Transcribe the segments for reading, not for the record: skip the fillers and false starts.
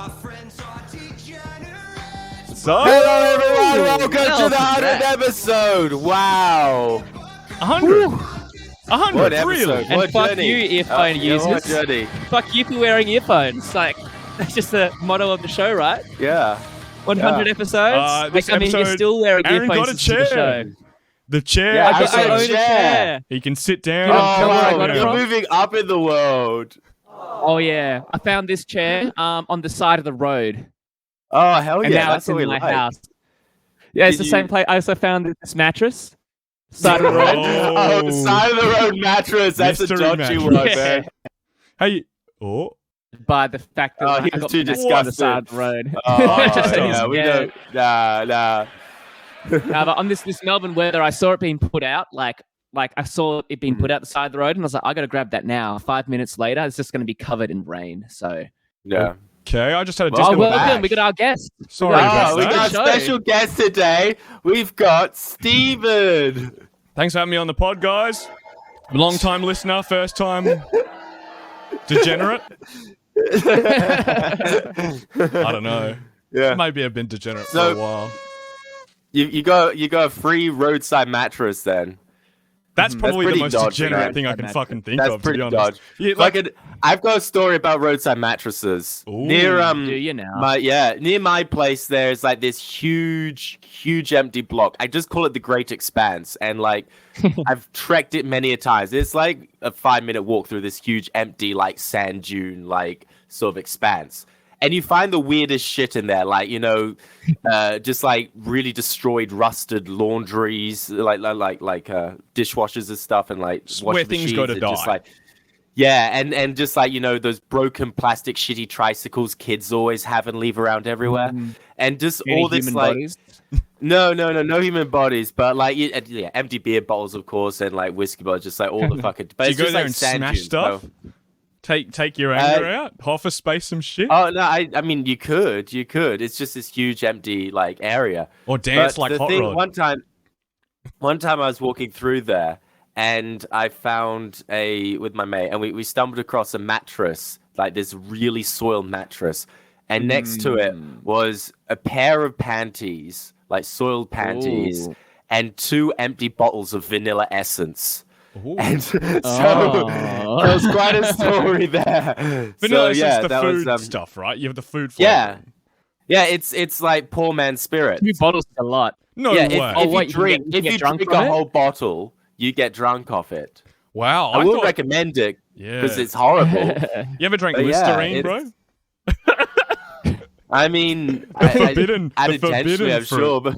So, Hello, everyone. Welcome to the 100th episode. Wow. 100. 100, What really? episode? And What fuck journey? you, earphone users. What journey? Fuck you for wearing earphones. Like, that's just the motto of the show, right? Yeah. 100 episodes. This I mean, you're episode, still wearing Aaron earphones got a to the show. chair. The chair. Yeah, I own a chair. He can sit down. tell me where I got it you're from? moving up in the world. Oh, yeah. I found this chair on the side of the road. Oh, hell yeah. And now That's it's in what we my like. house. Yeah, it's Did the same you- place. I also found this mattress. Side of the road. Oh, side of the road mattress. That's Mystery a dodgy mattress. one, Yeah. man. Hey. Oh. By the fact that Oh, I he got was too the mattress on the disgusted. side of the road. Oh, Just yeah, we yeah. don't. Nah. But on this Melbourne weather, I saw it being put out. Like I saw it being put out the side of the road, and I was like, I got to grab that now. 5 minutes later, it's just going to be covered in rain. So, Yeah. Okay, I just had a Welcome well back. done. We got our guest. Sorry about we that. got a Show. special guest today. We've got Steven. Thanks for having me on the pod, guys. Long time listener, first time degenerate. I don't know. Yeah. Maybe I've been degenerate for So- a while. You got a free roadside mattress then. That's probably the pretty most dodgy, degenerate man. thing I can fucking think That's of, to pretty be honest. dodgy. Yeah, like, I've got a story about roadside mattresses. Ooh. Near Do you now? near my place there's like this huge empty block. I just call it the Great Expanse, and like I've trekked it many a times. It's like a 5-minute walk through this huge empty like sand dune like sort of expanse. And you find the weirdest shit in there, like, just like really destroyed, rusted laundries, like dishwashers and stuff, and like Where washing things go to machines, and just die. like, yeah, and just like those broken plastic shitty tricycles kids always have and leave around everywhere, and just Any all this human like bodies? no human bodies, but like yeah, empty beer bottles of course, and like whiskey bottles, just like all the fucking. But do you it's go just there like and sand smash dunes, stuff? bro. Take your anger out? Office space some shit? Oh no, I mean you could. It's just this huge empty like area. Or dance But like the Hot thing, Rod? one time I was walking through there and I found with my mate, and we stumbled across a mattress, like this really soiled mattress, and next to it was a pair of panties, like soiled panties, Ooh. and 2 empty bottles of vanilla essence. Ooh. And so Oh. there was quite a story there. Vanilla so, yeah, is the that food was, stuff, right? You have the food flavor. yeah. Yeah, it's like poor man's spirit. 2 bottles is a lot. No Yeah, way. if what, you you can drink, get- you if can you get drunk drink from a it? whole bottle, you get drunk off it. Wow. I will thought- recommend it Yeah. because it's horrible. You ever drank But yeah, Listerine, bro? it's- I mean, forbidden- the unintentionally, forbidden I'm sure, but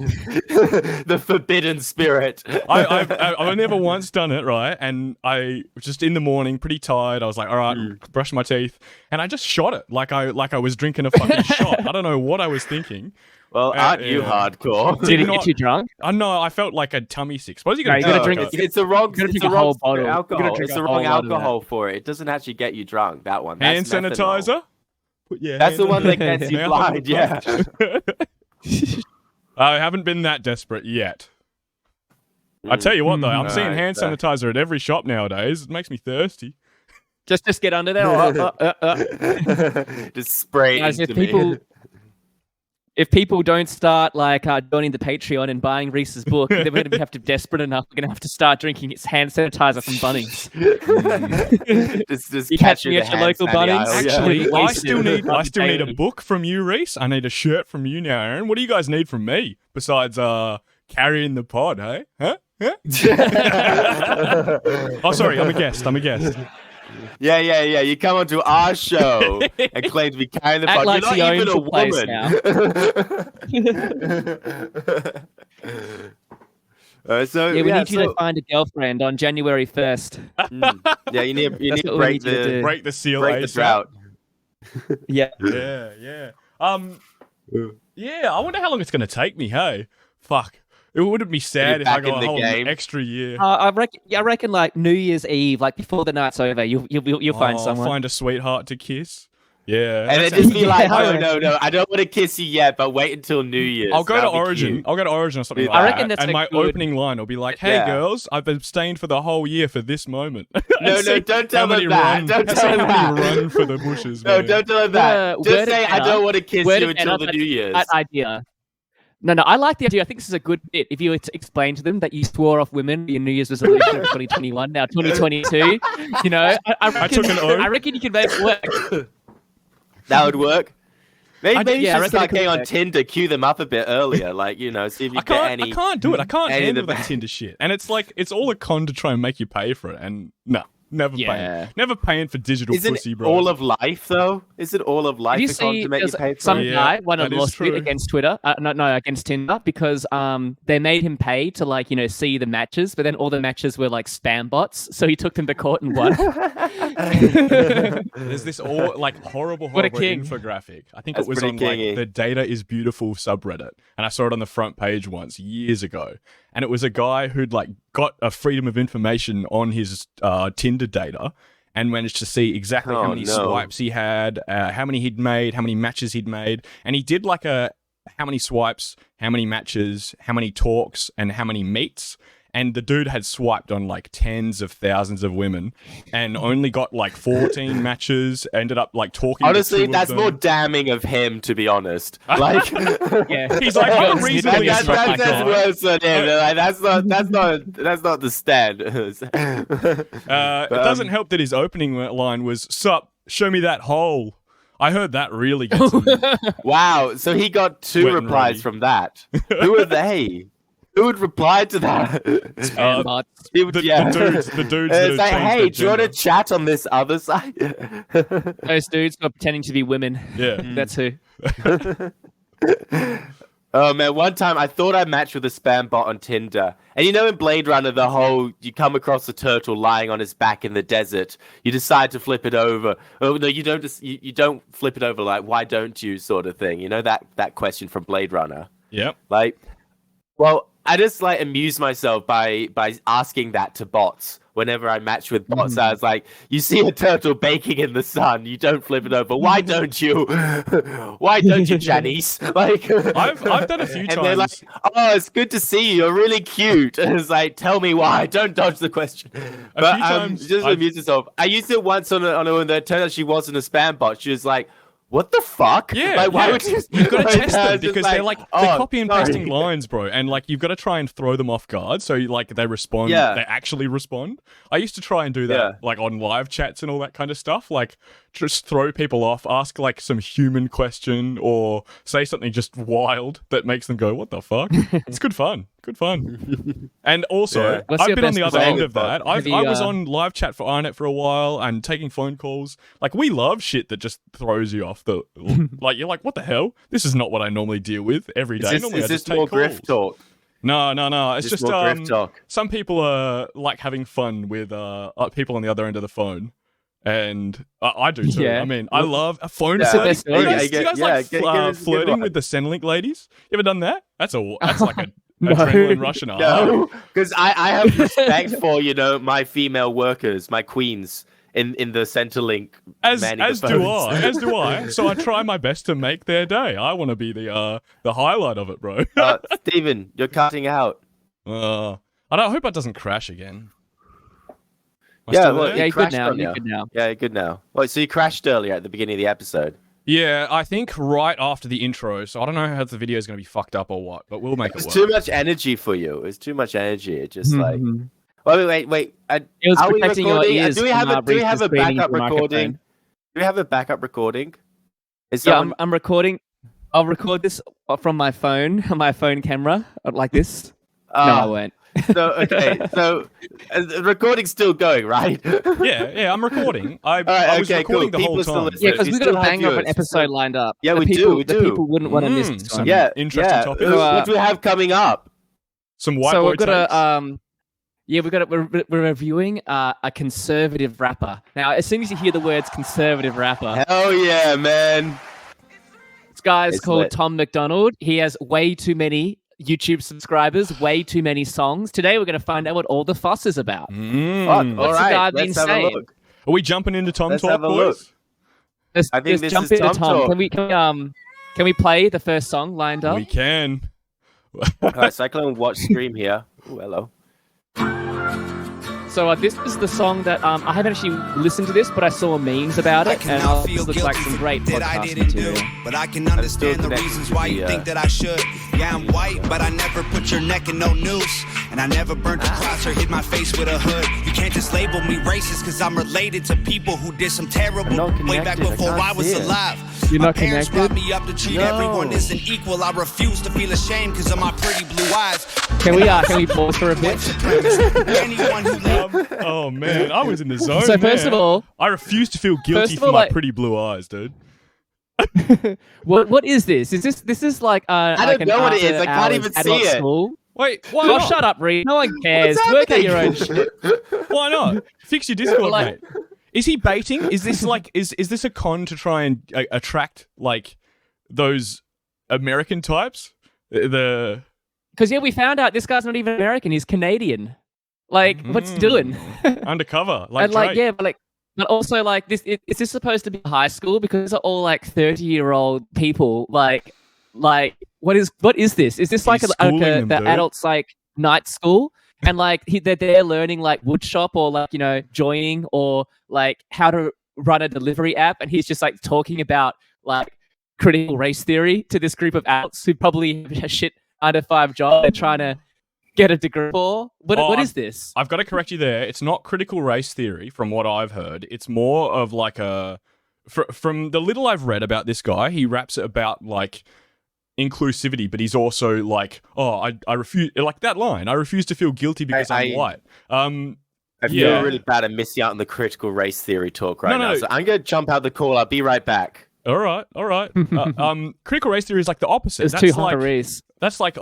the forbidden spirit. I've never once done it, right? And I was just in the morning, pretty tired. I was like, all right, brush my teeth, and I just shot it like I was drinking a fucking shot. I don't know what I was thinking. Well, aren't you yeah. hardcore? Did it Not- get you drunk? I know I felt like a tummy sick. Suppose you No, got you gotta No, drink it. it's the wrong. gotta It's drink the a wrong whole bottle. You gotta alcohol. drink It's a the whole wrong lot of that. alcohol for it. It doesn't actually get you drunk. That one. Hand That's methanol. sanitizer. Put your That's hand the one in that gets you mouth. blind. Yeah. I haven't been that desperate yet. I tell you what, though, I'm seeing hand Alright, sanitizer at every shop nowadays. It makes me thirsty. Just get under there. Just spray it Guys, into me. if people don't start like joining the Patreon and buying Reese's book, they're going to have to desperate enough. We're going to have to start drinking its hand sanitizer from Bunnings. just You catch catch me the at your hand local sanitizer, Bunnings? yeah. Actually, I Wasted. still need a Daily. book from you, Reese. I need a shirt from you now, Aaron. What do you guys need from me besides carrying the pod? Hey, huh? Oh, sorry, I'm a guest. Yeah. You come onto our show and claim to be carrying the Act pod. like You're she not owns even a the place woman. So Yeah, we need you so- to find a girlfriend on January 1st. yeah, you need That's to what we break need you to the do. Break the seal. break the ASAP. drought. Yeah. Yeah. Yeah. I wonder how long it's gonna take me. Hey, fuck. It wouldn't be sad if I back got in a the whole game. extra year. I reckon like New Year's Eve, like before the night's over, you'll find someone. Find a sweetheart to kiss. Yeah. And then that just sounds- be like, Yeah. no, I don't want to kiss you yet, but wait until New Year's. I'll go to That'll be Origin. cute. I'll go to Origin or something I like reckon that. that's And a my good- opening line will be like, "Hey Yeah. girls, I've abstained for the whole year for this moment." No, And see don't tell how many them that. run- Don't see tell how them many that. run for the bushes. No, man. don't tell them that. Word Just of say, I Anna. don't want to kiss Word you of until Anna, the New Year's. That idea. No, I like the idea. I think this is a good bit. If you were to explain to them that you swore off women your New Year's resolution of 2021, now 2022, you know, I reckon, took an oath. I reckon you can make it work. That would work. Maybe you yeah, I should reckon start it could getting on work. Tinder, cue them up a bit earlier, like, you know, see if you I get can't. any. I can't do it. I can't any of handle the- that Tinder shit. And it's like it's all a con to try and make you pay for it. And no, never Yeah. paying. Never paying for digital Isn't pussy, it bro. all of life though? Is it all of life You a con see, to make you there's pay for some it? Yeah, guy won a that is lawsuit true. against Twitter. No, against Tinder because they made him pay to like see the matches, but then all the matches were like spam bots. So he took them to court and won. There's this all like horrible What a infographic. I think That's it was pretty on like kingy. the Data is Beautiful subreddit, and I saw it on the front page once years ago. And it was a guy who'd like got a freedom of information on his Tinder data, and managed to see exactly how Oh, many no. swipes he had, how many he'd made, how many matches he'd made, and he did like a how many swipes, how many matches, how many talks, and how many meets. And the dude had swiped on like tens of thousands of women and only got like 14 matches, ended up like talking Honestly, to two that's of more them. damning of him, to be honest. Like, Yeah, He's like, I'm a reasonably that's attractive that's guy. worse than him. Like, that's not the standard. It doesn't help that his opening line was, "Sup, show me that hole." I heard that really gets him. Wow, so he got two Wet and replies ready. from that. Who are they? Who would reply to that? spam bots. It would- The yeah. dudes that It's like, have changed hey, their do you want to gender. chat on this other side? Those dudes were pretending to be women. Yeah. That's who. Oh man, one time I thought I matched with a spam bot on Tinder. And you know in Blade Runner, the whole you come across a turtle lying on his back in the desert, you decide to flip it over. Oh no, you don't you don't flip it over, like why don't you sort of thing. You know that question from Blade Runner. Yep. Like, well, I just like amuse myself by asking that to bots whenever I match with bots. I was like, you see a turtle baking in the sun, you don't flip it over. Why don't you? Why don't you, Janice? Like, I've done a few and they're like, times. oh, it's good to see you. You're really cute. And it's like, tell me why. Don't dodge the question. But few times just I've- amuse yourself. I used it once on a one that turned out she wasn't a spam bot. She was like, what the fuck? Yeah, like, why yeah. would you? You've got to Like, test I them was just because they're like they're oh, copy and sorry. pasting lines, bro, and like you've got to try and throw them off guard so like they respond. Yeah. They actually respond. I used to try and do that Yeah. like on live chats and all that kind of stuff. Like just throw people off, ask like some human question, or say something just wild that makes them go, "What the fuck?" It's good fun. Good fun. And also, Yeah. What's I've your been on the best other end result? of that. Have you, I was on live chat for Ironet for a while and taking phone calls. Like, we love shit that just throws you off the. Like, you're like, what the hell? This is not what I normally deal with every day. Normally, I Is just this take more calls. grift talk? No. It's Just just more grift talk. some people are like having fun with people on the other end of the phone. And I do too. Yeah. I mean, I love a phone Yeah. flirting. That's the best You story. guys, I get- you guys yeah, like give us a good flirting one. with the Centrelink ladies? You ever done that? That's like a No. adrenaline rush and a half. No, because I have respect for my female workers, my queens in the Centrelink. As manning the do phones. I, as do I. So I try my best to make their day. I want to be the highlight of it, bro. Steven, you're cutting out. I hope it doesn't crash again. Am I Yeah, still well, there? Yeah, you're good crashed now. on You're you. good now. Yeah, good now. Wait, so you crashed earlier at the beginning of the episode? Yeah, I think right after the intro. So I don't know how the video is going to be fucked up or what, but we'll make it It's work. too much energy for you. It's too much energy. It just like. Mhm. Wait. It was Are we protecting your recording? ears Do we have from, a do we have a breathing screaming backup into the recording? microphone. Do we have a backup recording? Is Yeah, someone... I'm recording. I'll record this from my phone, my phone camera, like this. No, I won't. So okay, so the recording's still going, right? Yeah, I'm recording. I right, was okay, recording cool. the whole People still time. listen. Yeah, because You we've got a still have banger of an viewers. episode lined up. Yeah, The we do, people- we The do. people wouldn't want to miss this some one. Yeah, interesting yeah. topics. What do we have coming up? Some white So boy we've got takes. we're reviewing a conservative rapper. Now, as soon as you hear the words conservative rapper, Hell yeah, man! this guy's It's called lit. Tom McDonald. He has way too many YouTube subscribers, way too many songs. Today, we're going to find out what all the fuss is about. Mm. Fuck, all What's the right, guy been let's have a saying? look. Are we jumping into Tom Let's Talk, have a boys? I think let's this jump is into Tom Tom. talk. Can we play the first song lined up? We can. All right, Cyclone watch stream here. Ooh, hello. So this is the song that I haven't actually listened to this, but I saw memes about it, and this looks like some great podcast material. But I can understand the reasons why you think that I should. Yeah, I'm white, but I never put your neck in no noose. And I never burnt a cross or hit my face with a hood. You can't just label me racist, cause I'm related to people who did some terrible way back before I was alive. You're My not parents connected? brought me up to treat everyone as an equal. I refuse to feel ashamed cause of my pretty blue eyes. Can we pause for a bit? Anyone who Oh man, I was in the zone. So first man. of all, I refuse to feel guilty of for all, my like- pretty blue eyes, dude. what is this? This is like I don't know what it is. I can't even see it. School? Wait, why Oh, not? shut up, Reed. No one cares. Work out your own shit. Why not? Fix your Discord, Like- mate. Is he baiting? Is this like is this a con to try and attract like those American types? The Because we found out this guy's not even American. He's Canadian. Like, what's he doing? undercover, like And like, Drake. yeah, but also like this. Is this supposed to be high school? Because they're all like 30-year-old people. Like, what is this? Is this like He's the schooling them, dude. adults like night school? And like they're there learning like wood shop or like joining or like how to run a delivery app, and he's just like talking about like critical race theory to this group of adults who probably have a shit 9-to-5 job they're trying to get a degree for. What is this? I've got to correct you there. It's not critical race theory, from what I've heard. It's more of like from the little I've read about this guy, he raps about like inclusivity, but he's also like, I refuse, like that line, I refuse to feel guilty because I'm white. I feel really bad. I miss out on the critical race theory talk right now. No. So I'm going to jump out the call. I'll be right back. All right. Critical race theory is like the opposite. It's too hard to race. That's like,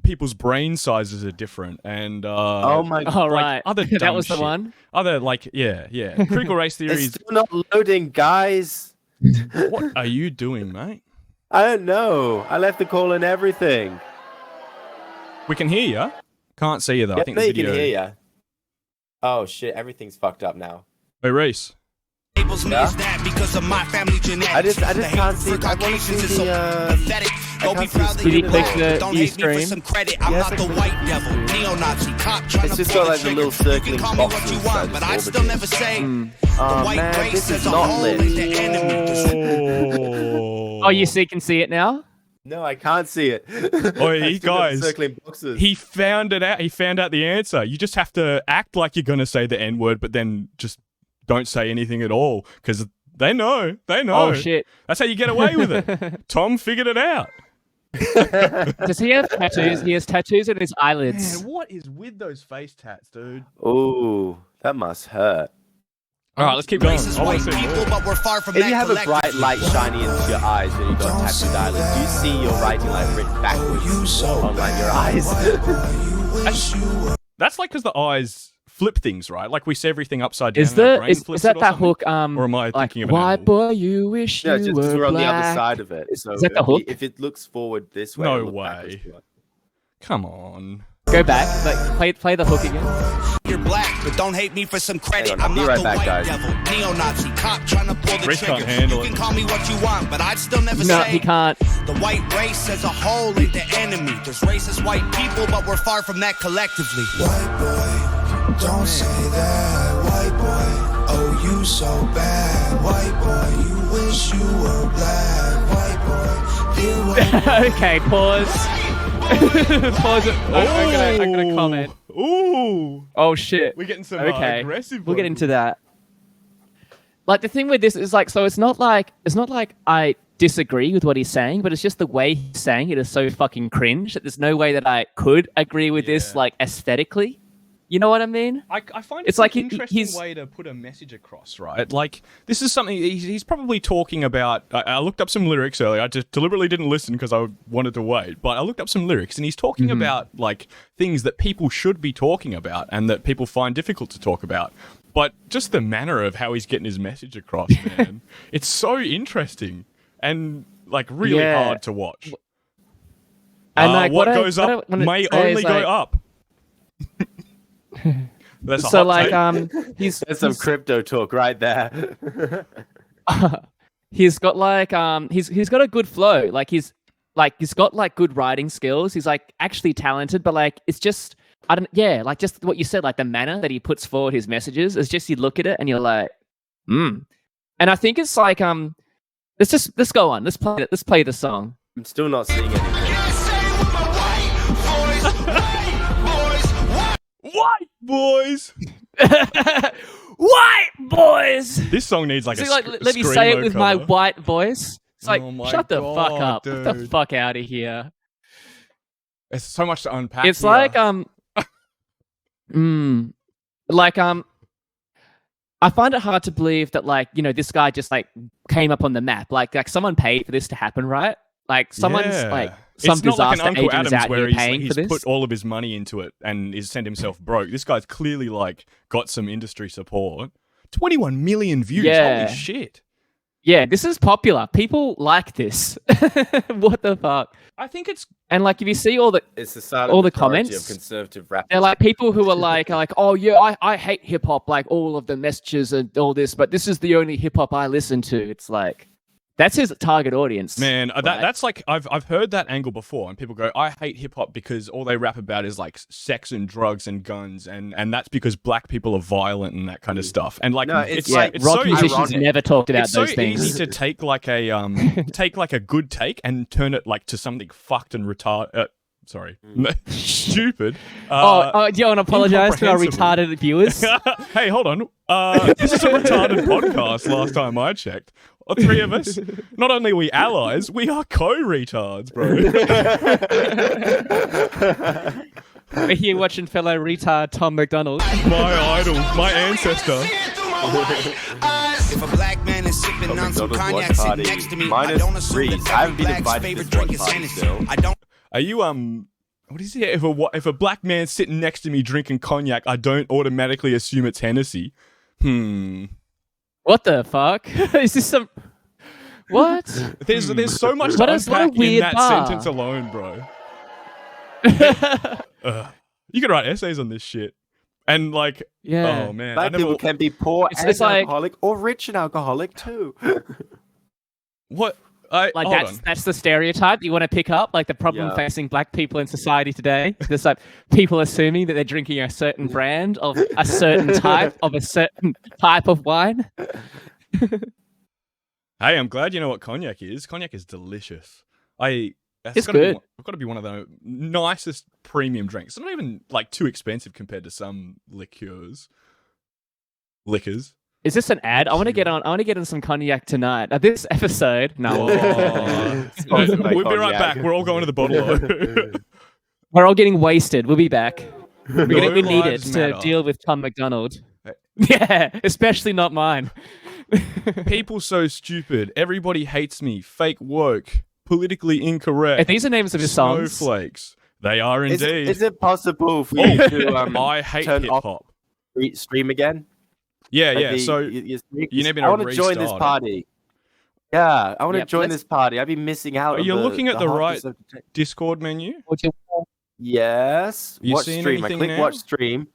people's brain sizes are different, and Oh my god. Oh, like right. other that dumb was the shit. one. Other like, yeah. Critical race theory It's is. still not loading, guys. What are you doing, mate? I don't know. I left the call and everything. We can hear you. Can't see you though. I think the you video. can hear ya. Oh shit! Everything's fucked up now. Hey, Reese. labels me as that because of my family genetics. I just The can't hate see. for I want to Caucasians is see so the. pathetic. Go be proud that Did he you're click black, the but don't hate me for E-stream? some credit. I'm Yes, not I the clicked white devil, neo-Nazi cop trying It's to just pull got like the the little trigger. You circling can call me what boxes you that want, just but I'd all still the never say the Oh white man, race this as is a not whole lit. is the enemy. Oh, you can see it now. No, I can't see it. Oi, I still got guys. circling boxes. He found it out. He found out the answer. You just have to act like you're going to say the N word, but then just don't say anything at all because they know. They know. Oh shit! That's how you get away with it. Tom figured it out. Does he have tattoos? He has tattoos on his eyelids. Man, what is with those face tats, dude? Ooh, that must hurt. All right, let's keep going. Racist I want white to see people, more. but we're far from If that you have a bright collectively. light shining into your eyes when you got tattooed eyelids, do you see your writing like written backwards on like your eyes? That's like because the eyes flip things, right? Like we see everything upside down. Is and our the brain is flips that it or that something? hook? Or am I Like, thinking of an white animal? boy, you wish No, you just were because we're on the other black. side of it. So that the hook? if it looks forward this way, No it'll look way. backwards to it. Come on. Go back. Like play the hook again. You're black, but don't hate me for some credit. Hang on, I'm be not right the back, white guys. devil, neo-Nazi cop trying to pull the Rick can't trigger. handle You it. can call me what you want, but I'd still never No, say he can't. the white race as a whole ain't the enemy. There's racist white people, but we're far from that collectively. White boy, don't say that. White boy, oh you so bad. White boy, you wish you were black. White boy, here Okay, pause. Pause it. I'm gonna comment. Ooh. Oh shit. We're getting some Okay, aggressive. we'll get into that. Like the thing with this is like, so it's not like I disagree with what he's saying, but it's just the way he's saying it is so fucking cringe that there's no way that I could agree with this Yeah. like aesthetically. You know what I mean? I find It's it's like an interesting he's- way to put a message across, right? Like, this is something he's probably talking about. I looked up some lyrics earlier. I just deliberately didn't listen because I wanted to wait. But I looked up some lyrics, and he's talking about, like, things that people should be talking about and that people find difficult to talk about. But just the manner of how he's getting his message across, man. It's so interesting and, like, really Yeah. hard to watch. And like what I- goes what I up wanna may say only is, go like- up. That's a So hot like take. he's There's some crypto talk right there. he's got like he's got a good flow. He's got like good writing skills. He's like actually talented, but like it's just like just what you said, like the manner that he puts forward his messages is just you look at it and you're like, And I think it's like let's go on. Let's play the song. I'm still not seeing anything. White boys. White boys. This song needs like let me say it with my cover. white voice. It's like, shut the fuck up. dude. Get the fuck out of here. There's so much to unpack. It's here. like I find it hard to believe that like, this guy just like came up on the map. Like someone paid for this to happen, right? Like someone's like some it's not like disaster an Uncle agent is Adams out where here paying he's for this. put all of his money into it and he's sent himself broke. This guy's clearly like got some industry support. 21 million views. Yeah. Holy shit. Yeah, this is popular. People like this. What the fuck? I think it's And like if you see all the It's the silent all the majority comments, of conservative rap. they're like people who are like, oh yeah, I hate hip hop, like all of the messages and all this, but this is the only hip hop I listen to. It's like that's his target audience. man, right? that's like I've heard that angle before, and people go, I hate hip hop because all they rap about is like sex and drugs and guns, and that's because black people are violent and that kind of stuff. And like No, it's yeah, like it's rock so musicians easy, never talked about it's so those things. easy to take like a good take and turn it like to something fucked and retarded. Sorry, stupid. Do you want to apologize to our incomprehensible. retarded viewers? Hey, hold on. This is a retarded podcast. Last time I checked, three of us. Not only are we allies, we are co-retards, bro. We're here watching fellow retard Tom McDonald. My idol, my ancestor. If a black man is sipping on some McDonald's cognac watch sitting party next to me, minus I don't assume Reese. that I haven't every been black's invited to favorite this drink watch is party Hennessy. still. I don't. Are you What is it? If a black man's sitting next to me drinking cognac, I don't automatically assume it's Hennessy. What the fuck? Is this some? What? There's so much What to a unpack in weird that bar. sentence alone, bro. You could write essays on this shit. And like, Yeah. oh man, Black people can be poor and it's like- alcoholic or rich and alcoholic too. what? Like Hold on. that's the stereotype you want to pick up, like the problem Yeah. facing black people in society today. There's like people assuming that they're drinking a certain brand of a certain type of wine. Hey, I'm glad you know what cognac is. Cognac is delicious. It's gotta good. It's got to be one of the nicest premium drinks. It's not even like too expensive compared to some liquors. Is this an ad? I want to get on some cognac tonight. This episode, no, Sponsored by We'll be right cognac. back. We're all going to the bottle. we're all getting wasted. We'll be back. We need it lives to matter. deal with Tom McDonald. Yeah, especially not mine. People so stupid. Everybody hates me. Fake woke. Politically incorrect. If these are names of his songs. Snowflakes. They are indeed. Is it possible for you to I hate turn hip off hop. stream again? Yeah, Like yeah. So your stream? you never I know want to join this restart it. party. Yeah, I want to Yep, join let's- this party. I've been missing out. Are on you looking at the hotness right- of the- Discord menu. Yes. You Watch seeing stream. I anything click now? watch stream.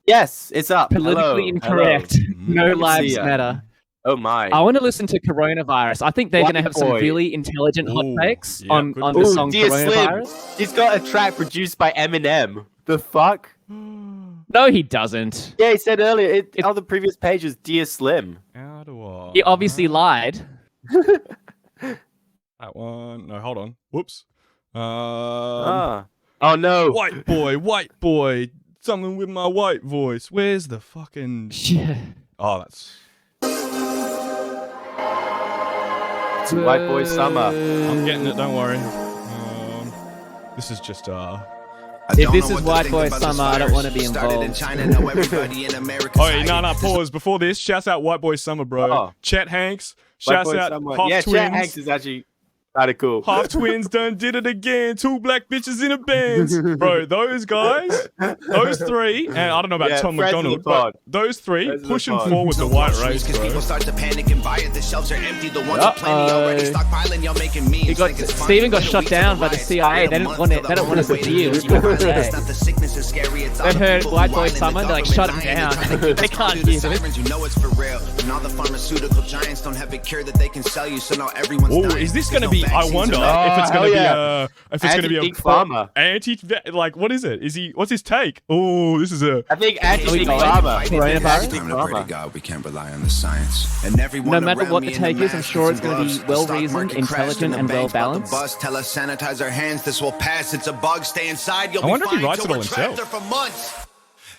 Yes, it's up. Politically Hello. incorrect. No Good to see lives ya. matter. Oh my. I want to listen to Coronavirus. I think they're White going to have some boy. really intelligent hot Ooh, takes yeah, on good the pick. song Dear Slim. Coronavirus. He's got a track produced by Eminem. The fuck? No, he doesn't. Yeah, he said earlier. It- On the previous page is Dear Slim. How do I? He obviously lied. That one. No, hold on. Whoops. Oh no. White boy. Something with my white voice. Where's the fucking? Yeah. Oh, that's. It's White Boy Summer. I'm getting it. Don't worry. This is just If this is White Boy Summer, I don't want to be involved. Oh, yeah, no. Pause. Before this, shouts out White Boy Summer, bro. Oh. Chet Hanks. White Shouts Boy out Summer. Hoff Yeah, Twins. Chet Hanks is actually. Kind of cool. Half twins done did it again. 2 black bitches in a band. Bro, those guys, those 3, and I don't know about Tom friends of McDonald, the pod. but those 3 Friends of the pushing pod. forward the white race, Because bro. people start to panic and buy it. The shelves are empty. The ones with plenty already stockpiling. Y'all making memes. He got like it's fun. Steven got shot down by the CIA. They didn't want it. They don't want us to deal. It's not the sickness is scary. It's all They the heard people White who Boy whine in the Summer. They're like, shut him government down. They can't hear this. sirens, you know it's for real. And all the pharmaceutical giants don't have a cure that they can sell you. So now everyone's Oh, dying. is this There's going to no be? I vaccines wonder or if it's hell going to be yeah. if it's going to be a Anti-Big Pharma. anti. Like, what is it? Is he? What's his take? Oh, this is a. I think anti-Big going? Pharma. Coronavirus? Time to pray to God, we can't rely on the science. And everyone No matter around what me the in the take is, I'm masks sure and it's gonna be gloves. The stock well-reasoned, market crashed intelligent, the and banks bought well-balanced. the bus. Tell us sanitize our hands, this will pass. It's a bug, stay inside. You'll I wonder be if he fine writes till it all we're trapped himself. there for months.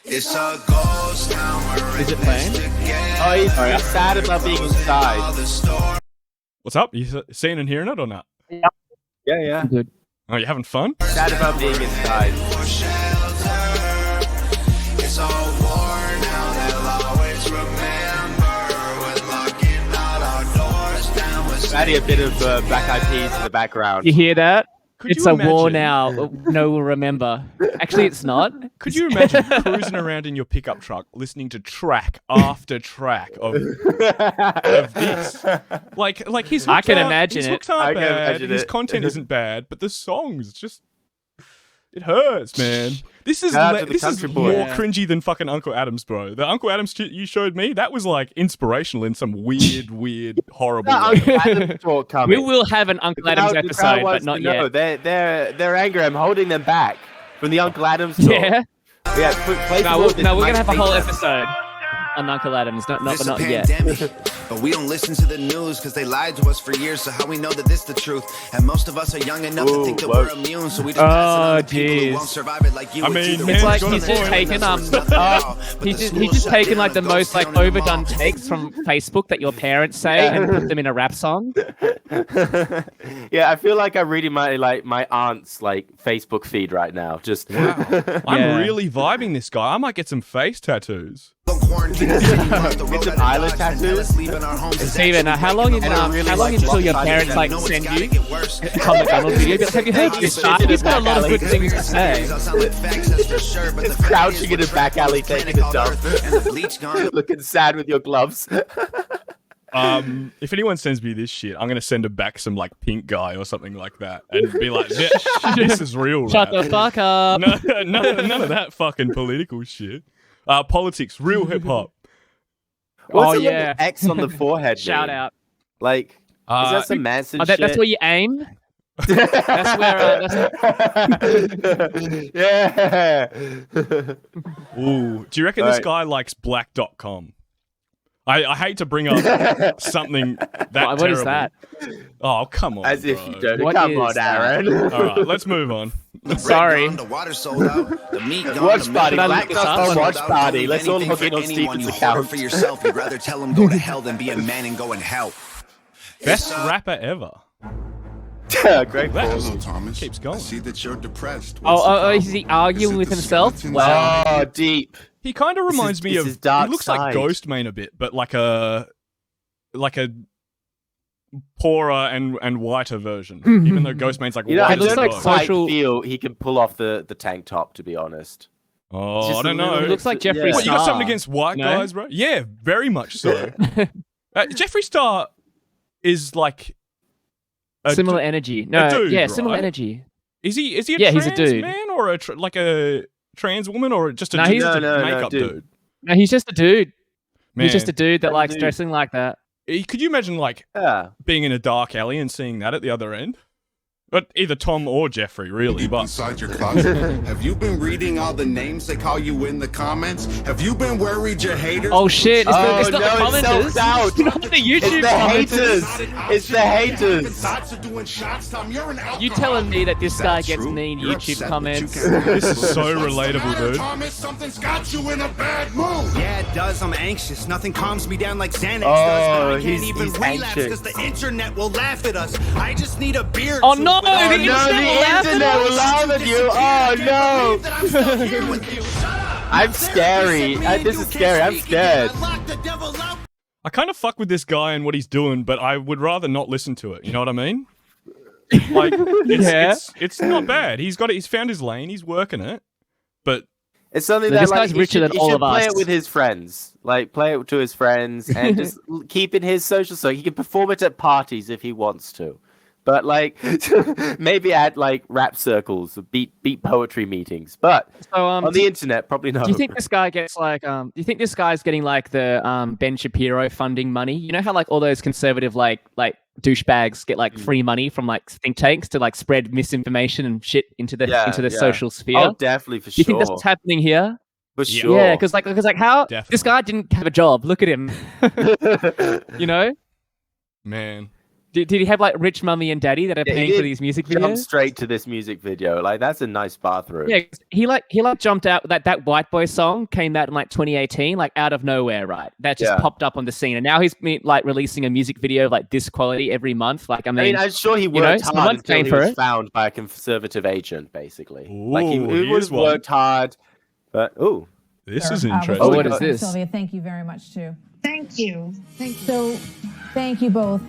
It's a ghost town. We're Is in it playing? this together. Oh, he's sad about being inside. All the stories. What's up? You seeing and hearing it or not? Yeah. Good. Oh, you having fun? Sad about being inside. For shelter. It's all war now. They'll always remember when locking all our doors down was Adding a bit of Black Eyed Peas in the background. You hear that? Could It's you a war imagine- now. No will remember. Actually, it's not. Could you imagine cruising around in your pickup truck, listening to track after track of this? Like his. I hooks can aren't- imagine his it. hooks aren't I can bad. imagine His it. content isn't bad, but the songs just. It hurts, man. This is Shout out to the this is country boy. more Yeah. cringy than fucking Uncle Adams, bro. The Uncle Adams you showed me, that was like inspirational in some weird, horrible way. Uncle Adam's talk coming. We will have an Uncle Adams The crowd episode, but wants not to know. yet. They're angry. I'm holding them back from the Uncle Adams talk. Yeah. Yeah. Play No, some we're of this gonna have a Mike whole Baker. episode on Uncle Adams. Not This but not a yet. pandemic, but we don't listen to the news because they lied to us for years. So how we know that this the truth? And most of us are young enough to think that whoa. we're immune, so we just pass it on to people who jeez. won't survive it like you. I It's mean, either man, It's one like got a he's just point. taken he's just taken like the most like overdone takes from Facebook that your parents say and put them in a rap song. Yeah, I feel like I'm reading my aunt's like Facebook feed right now. Just I'm Yeah. really vibing this guy. I might get some face tattoos. Get some eyelid tattoos. Steven, how long until your parents like send you a Tom McDonald video? Be like, have you heard this shit? He's got a lot of good things to say. crouching in a back alley taking a dump, looking sad with your gloves. If anyone sends me this shit, I'm gonna send them back some like pink guy or something like that, and be like, "This is real Shut rap." the fuck up. None of that fucking political shit. Politics, real hip hop. What's Oh, the little yeah. X on the forehead? Shout mean? out. Like, is that some Manson shit? That's where you aim. That's where. Yeah. Ooh, do you reckon this Right. guy likes black.com? I hate to bring up something that What terrible. is that? Oh, come on. As if bro. you don't. What Come is on, that? Aaron. All right, let's move on. Sorry. The water sold out. The meat gone. Watch the party. milk Black gone, Dog sold watch out. party. Don't Let's leave all anything look for in on anyone. Stephen's You account. hoard it for yourself. You'd rather tell them go to hell than be a man and go in hell. Best rapper ever. Great That balls. just Thomas. keeps going. I see that you're depressed. Oh, is he arguing with himself? Wow. Oh, deep. He kind of reminds me this of. is dark He looks side. like Ghostman a bit, but like a poorer and whiter version. Even though Ghostman's like You know, white I It looks as a don't like dog. quite social- feel he can pull off the tank top, to be honest. Oh, Just I a don't know. little- It looks like Jeffree Yeah. What, you got Star. something against white No? guys, bro? Yeah, very much so. Jeffree Star is like a Similar du- energy. No, dude, yeah, similar right? energy. Is he a Yeah, trans he's a dude. man or like a trans woman or just a, No, just he's- a No, makeup dude. dude? No, he's just a dude. Man, He's just a dude that Some likes dude. dressing like that. could you imagine like Yeah. being in a dark alley and seeing that at the other end? But either Tom or Jeffrey, really. Deep But inside your closet. Have you been reading all the names they call you in the comments? Have you been worried your haters? Oh shit! It's, Oh, it's not no, the it's commenters. self-doubt. It's not the YouTube It's the commenters. haters. It's the haters. Thoughts of doing shots, Tom. You're an You alcoholic. telling me that this guy That's gets true. mean You're YouTube upset comments? that you can't- This is so What's the relatable, matter, dude. Thomas? Something's got you in a bad mood. Yeah, it does. I'm anxious. Nothing calms me down like Xanax Oh, does. But I can't he's even relapse anxious. because the internet will laugh at us. I just need a beer. Oh to- no! but I The don't internet will laugh at internet will us. laugh at you. Oh no! that I'm still here with you. Shut up. I'm scary. This is scary. I'm scared. Lock the devil up. I kind of fuck with this guy and what he's doing, but I would rather not listen to it. You know what I mean? Like, Yeah. it's not bad. He's got it. He's found his lane. He's working it. But It's something So that this like guy's he richer should, than he all should of play us. it with his friends. Like play it to his friends and just keep in his social so he can perform it at parties if he wants to. But like maybe at like rap circles, beat poetry meetings. But So on the internet, probably not. do you think this guy gets like do you think this guy's getting like the Ben Shapiro funding money? You know how like all those conservative like douchebags get like free money from like think tanks to like spread misinformation and shit into the social sphere? Oh, definitely for Do you sure. think that's what's happening here? For sure. Yeah, because like how Definitely. this guy didn't have a job. Look at him. You know, man, did he have like rich mummy and daddy that are Yeah, he paying for did these music jump videos? straight to this music video. Like that's a nice bathroom. Yeah, 'cause he jumped out that White Boy song came out in like 2018, like out of nowhere, right? That just Yeah. popped up on the scene, and now he's been like releasing a music video of like this quality every month. Like I I mean, mean, I'm sure he know, worked hard someone's until paying he for was it. found by a conservative agent, basically. Like he Ooh, would here's have one. worked hard, but this is with interesting. Oh, what is Sylvia. this? Sylvia, thank you very much too. Thank you. Thank you. So, thank you both.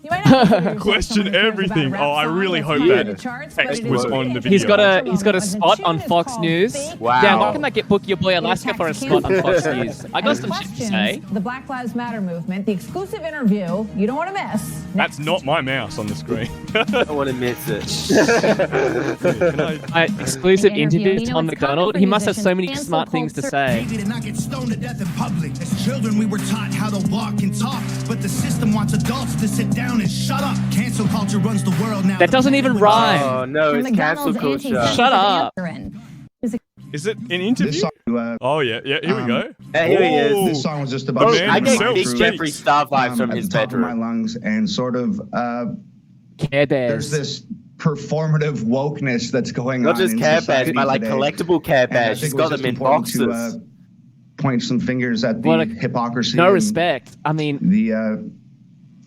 You might not consider yourself Question someone who cares about everything. a rap Oh, I song really that's hope hot in that the charts, but text it is was a on the big He's got video. a The spot tune on is Fox called News. Fake Wow. Damn, why can I get Book Your Boy Alaska for a spot on Fox News? I got And some shit to questions say. The Black Lives Matter movement, the exclusive interview you don't want to miss. That's not my mouse on the screen. I don't want to miss it. Can I- Exclusive The interview, interview you with know, Tom it's common McDonald. for He must have musicians so many and smart things to say. They did not get stoned to death in public. As children, we were taught how to walk and talk, but the system wants adults to sit down and shut up. Cancel culture runs the world now. That doesn't even rhyme. Oh no, it's cancel McDonald's culture. anti-scientific Shut up. answer in. Is it an interview? Oh yeah, here we go. Hey, here he is. Whoa. This song was just The about man I get himself Big speaks. Jeffrey Star vibes from at his the top of my bedroom. lungs, and sort of Care there's Bears. this performative wokeness that's going Not on just in Care Bears, society but like today. collectible Care And I Bears. think She's it was got them just in important boxes. to point some fingers at the What a- hypocrisy. No and respect. I mean,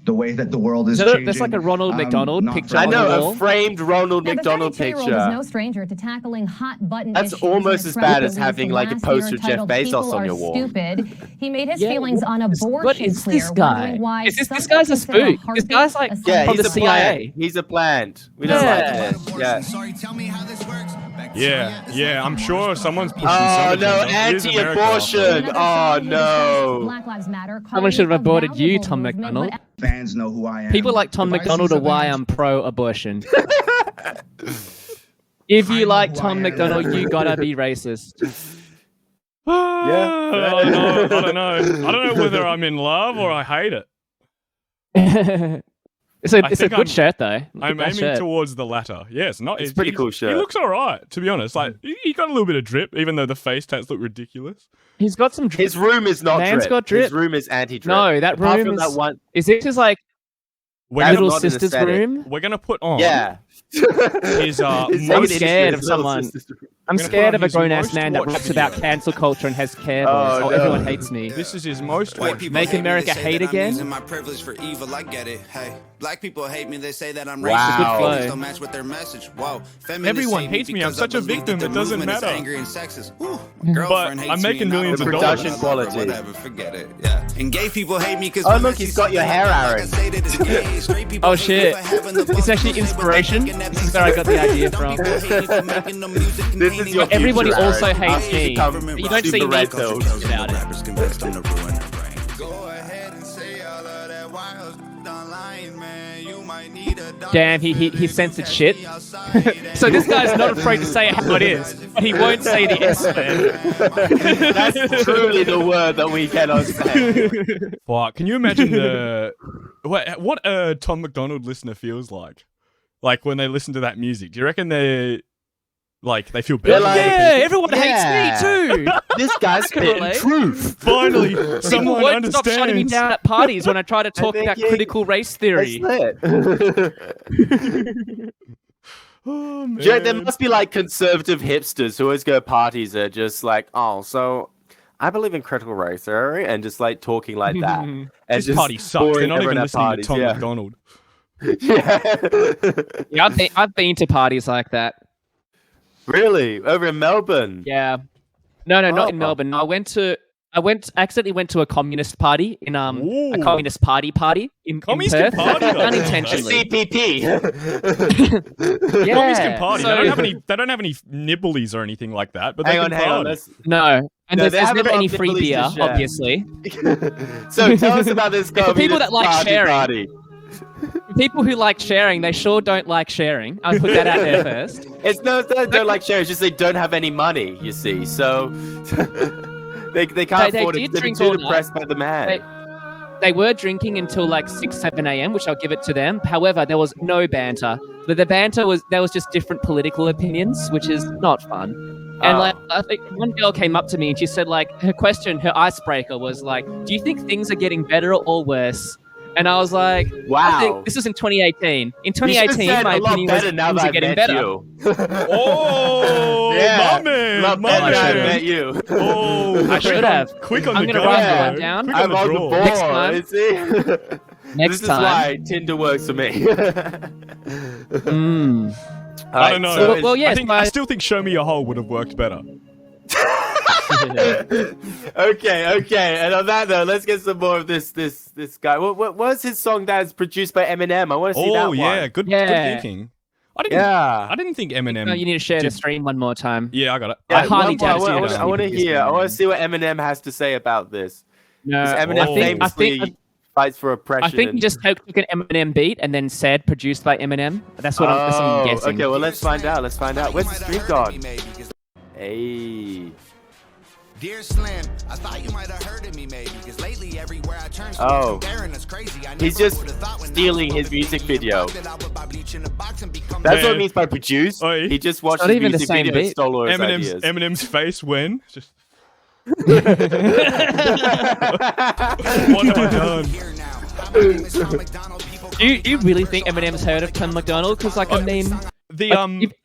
the way that the world is Is that changing. that's like a Ronald McDonald not picture for I on the know, wall? a framed Ronald Now, the McDonald 32-year-old picture. is no stranger to tackling hot button That's issues. almost In a as thread bad as released having, like, a last poster year of Jeff entitled Bezos "People on Are your wall." Stupid. He made his Yeah, feelings on what abortion is clear, this guy? wondering why Is this some guy's a consider spook? This heartbeat guy's like a Yeah, from he's the a CIA. plant. He's a plant. We don't Yeah. like this. Yeah. Sorry, tell me how this works. Yeah, I'm sure someone's pushing Oh some no, agenda. It is America. anti-abortion. Another Oh song he discussed no. Black Lives Matter, Someone should have calling it a aborted you, valuable Tom movement, McDonald. but fans know who I am. People like Tom If I see McDonald are something why that's I'm pro-abortion. If you know like who I Tom am. McDonald, you gotta be racist. I don't know whether I'm in love or I hate it. It's a I good think I'm- shirt though. Look I'm at that aiming shirt. towards the latter. Yeah, it's not. It's a pretty cool shirt. He looks all right, to be honest. Like he got a little bit of drip, even though the face tats look ridiculous. He's got some drip. His room is not Man's drip. got drip. His room is anti-drip. No, that Apart room from is. that one. Is it his like We're That's little not an sister's aesthetic. room? We're gonna put on. Yeah. His, It's I'm taking it scared into of his little someone. sister's room. I'm gonna scared put of on a his grown ass most man that watched raps about video. cancel culture and has care Oh, boys. Oh, no. everyone hates me. This is his most White watched. people Make hate me, America they say hate that I'm again? using my privilege for evil. I get it. Hey, black people hate me. They say that I'm Wow. racist. Good My flow. feelings don't match with their message. Whoa, feminists Everyone hate me hates me. I'm because such I a believe victim. that It the doesn't movement is matter. angry and sexist. Ooh, my girlfriend But hates I'm me making and I millions don't of love dollars. her, Production quality. Whatever, forget it. Yeah. And gay people hate me because Oh, look, he's got your hair, Aaron. Oh, shit. It's actually inspiration. This is where I got the idea from. This is your Everybody future, also Aaron. hates Ask you to me. come But you don't see super me red talking pills. about it. Rappers convinced them to ruin their brain. Go ahead and say all of that wild online, man. You might need a doctor. Damn, he censored shit. So this guy's not afraid to say how it is, but he won't say the S word. That's truly the word that we cannot say. Fuck. Can you imagine what a Tom McDonald listener feels like? Like when they listen to that music. Do you reckon they feel better? They're like- Yeah, everyone Yeah. hates me too. This guy's can spitting relate. truth. Finally, People someone won't stop shutting me understands. down at parties when I try to talk think about you- critical race That's theory. lit. Oh, man. Jared, there must be like conservative hipsters who always go to parties are just like, oh, so I believe in critical race theory, and just like talking like that. And This just party sucks. They're boring not even everyone at listening parties, to Tom yeah. McDonald. Yeah. Yeah, I've been to parties like that. Really? Over in Melbourne? Yeah. No, not in Oh. Melbourne. I went to accidentally went to a communist party in a Ooh. communist party in Communist Perth. party, though. Unintentionally. CPP. Yeah. Commies can party. So- They don't have any nibblies or anything like that, but they hang can on. party. No. And No, they there's have a never lot any of free nibblies to beer, share. obviously. So tell us about this And for people that like party sharing- party. People who like sharing, they sure don't like sharing. I'll put that out there first. It's no, they don't like sharing. It's just they don't have any money. You see, so they can't They afford did it. They're drink too all night. depressed by the man. They were drinking until like 6, 7 a.m., which I'll give it to them. However, there was no banter. The banter was just different political opinions, which is not fun. And like, I think one girl came up to me and she said, like, her icebreaker was like, "Do you think things are getting better or worse?" And I was like, Wow. This was in 2018. In You should've 2018, said my a lot opinion was better now things that are I getting met better. you. Oh, Yeah, my man, lot my better now I man. met you. Oh, I should have. Quick on I'm the gonna draw. write Yeah. that down. Quick I'm on on the the draw. ball. Next time. You see? Next This is time. why Tinder works for me. I don't know. Well, yes, I still think Show Me Your Hole would have worked better. Okay. And on that note, let's get some more of this guy. What was his song that's produced by Eminem? I want to see that Oh one. yeah, good thinking. I didn't think Eminem. No, you need to share the stream one more time. Yeah, I got it. I highly one more. doubt it. I want to hear. I want to see what Eminem has to say about this. No, Because Eminem Oh. famously fights for oppression. I think he just took an Eminem beat and then said produced by Eminem. That's what I'm guessing. Okay, well let's find out. Where's the stream gone? Hey. Dear Slim, I thought you might have heard of me maybe, because lately everywhere I turn, Oh. comparing us crazy. I He's never just would've thought when I stealing was his gonna music be video. that I would buy bleach in a box and become That's what Yeah. it means by produce. Oi. He just watched not his even the music same video and beat. stole all his ideas. Eminem's face when just. What have I done? here now. How my name is Tom McDonald, people Do you really think Eminem's heard of Tom McDonald? Because, like, I mean, The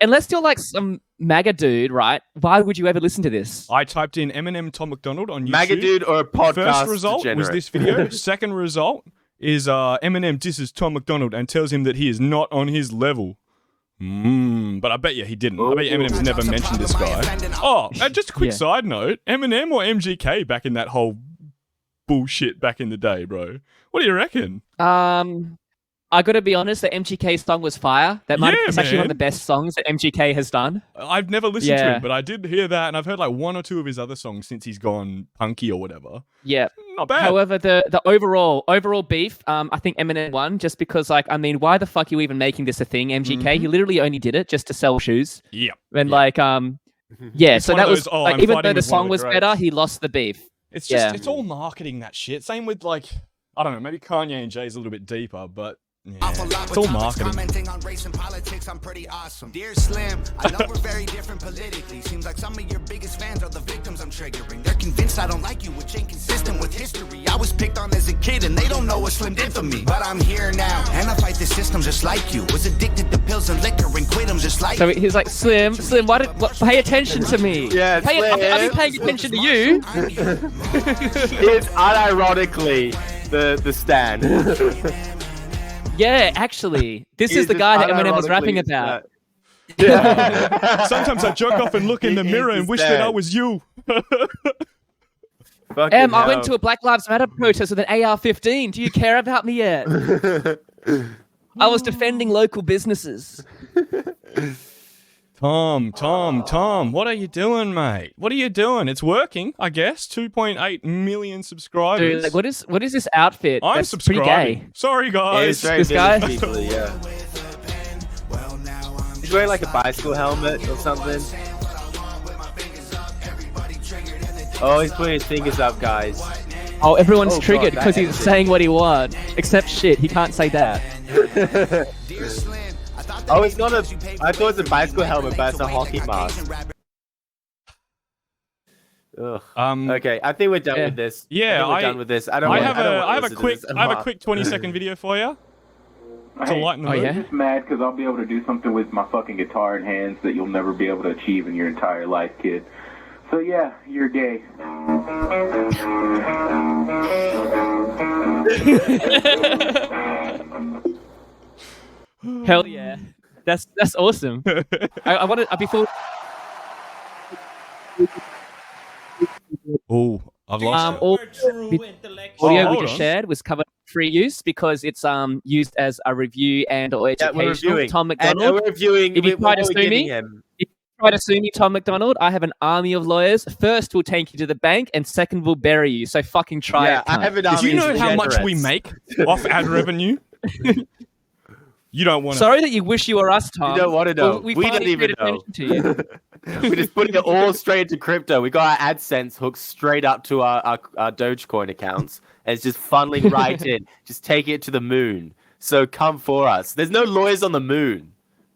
unless you're like some MAGA dude, right? Why would you ever listen to this? I typed in Eminem Tom McDonald on YouTube. MAGA dude or a podcast First result was degenerate? this video. Second result is Eminem disses Tom McDonald and tells him that he is not on his level. But I bet you he didn't. I bet you Eminem's never mentioned this guy. Oh, just a quick Yeah. side note. Eminem or MGK back in that whole bullshit back in the day, bro? What do you reckon? I gotta be honest, the MGK song was fire. It's actually one of man. the best songs that MGK has done. I've never listened to Yeah. him, but I did hear that, and I've heard like one or two of his other songs since he's gone punky or whatever. Yeah. Not bad. However, the overall beef, I think Eminem won just because, like, I mean, why the fuck are you even making this a thing, MGK? He literally only did it just to sell shoes. Yeah. And like, yeah. It's So one that of was those, oh, like, I'm even fighting though the with one of song the was greats. better, he lost the beef. It's just, Yeah. it's all marketing that shit. Same with like, I don't know, maybe Kanye and Jay's a little bit deeper, but yeah, it's all marketing. Commenting on race and politics, I'm pretty awesome. Dear Slim, I know we're very different politically. Seems like some of your biggest fans are the victims I'm triggering. They're convinced I don't like you, which ain't consistent with history. I was picked on as a kid and they don't know what Slim did for me. But I'm here now, and I fight the system just like you. Was addicted to pills and liquor and quit them just like So you. he's like, Slim, pay attention to me. Yeah, I've been paying attention to you. It's unironically the stand. Yeah, actually, this is the guy that Eminem was rapping about. Yeah. Sometimes I jerk off and look in the He mirror is and the wish that I stand. was you. Fucking I went hell. to a Black Lives Matter protest with an AR-15. Do you care about me yet? I was defending local businesses. Tom, what are you doing, mate? What are you doing? It's working, I guess. 2.8 million subscribers. Dude, like, what is this outfit? I'm That's pretty subscribing. gay. Sorry, Yeah, guys. he's very This guy? village people, yeah. He's wearing like a bicycle helmet or something. Oh, he's putting his fingers up, guys. Oh, everyone's Oh, triggered God, because that he's saying what he wants. Except shit, he can't say that. Oh, it's not a. I thought it was a bicycle helmet, but it's a hockey mask. Ugh. Okay, I think we're done with this. Yeah, we're done with this. I don't. I want, have I don't a, want I to have a listen to quick, this I have a anymore. quick 20-second video for you to lighten the Oh, mood. yeah? Just mad because I'll be able to do something with my fucking guitar in hands that you'll never be able to achieve in your entire life, kid. So yeah, you're gay. Hell yeah, that's awesome. I wanted before. Oh, I've lost it. All audio we hold just on. shared was covered free use because it's used as a review and or Yeah, we're educational. reviewing. Tom And McDonald. we're reviewing. If you try to what sue we're giving me, him. if you try to sue me, Tom McDonald, I have an army of lawyers. First, we'll take you to the bank, and second, we'll bury you. So fucking try Yeah, it. I cunt. have an Do army you of know how much we degenerates. make off ad revenue? You don't want to. Sorry that you wish you were us, Tom. You don't want to know. Well, we We don't finally even paid know. attention to you. We're just putting it all straight into crypto. We got our AdSense hooked straight up to our Dogecoin accounts, and it's just funneling right in. Just take it to the moon. So come for us. There's no lawyers on the moon.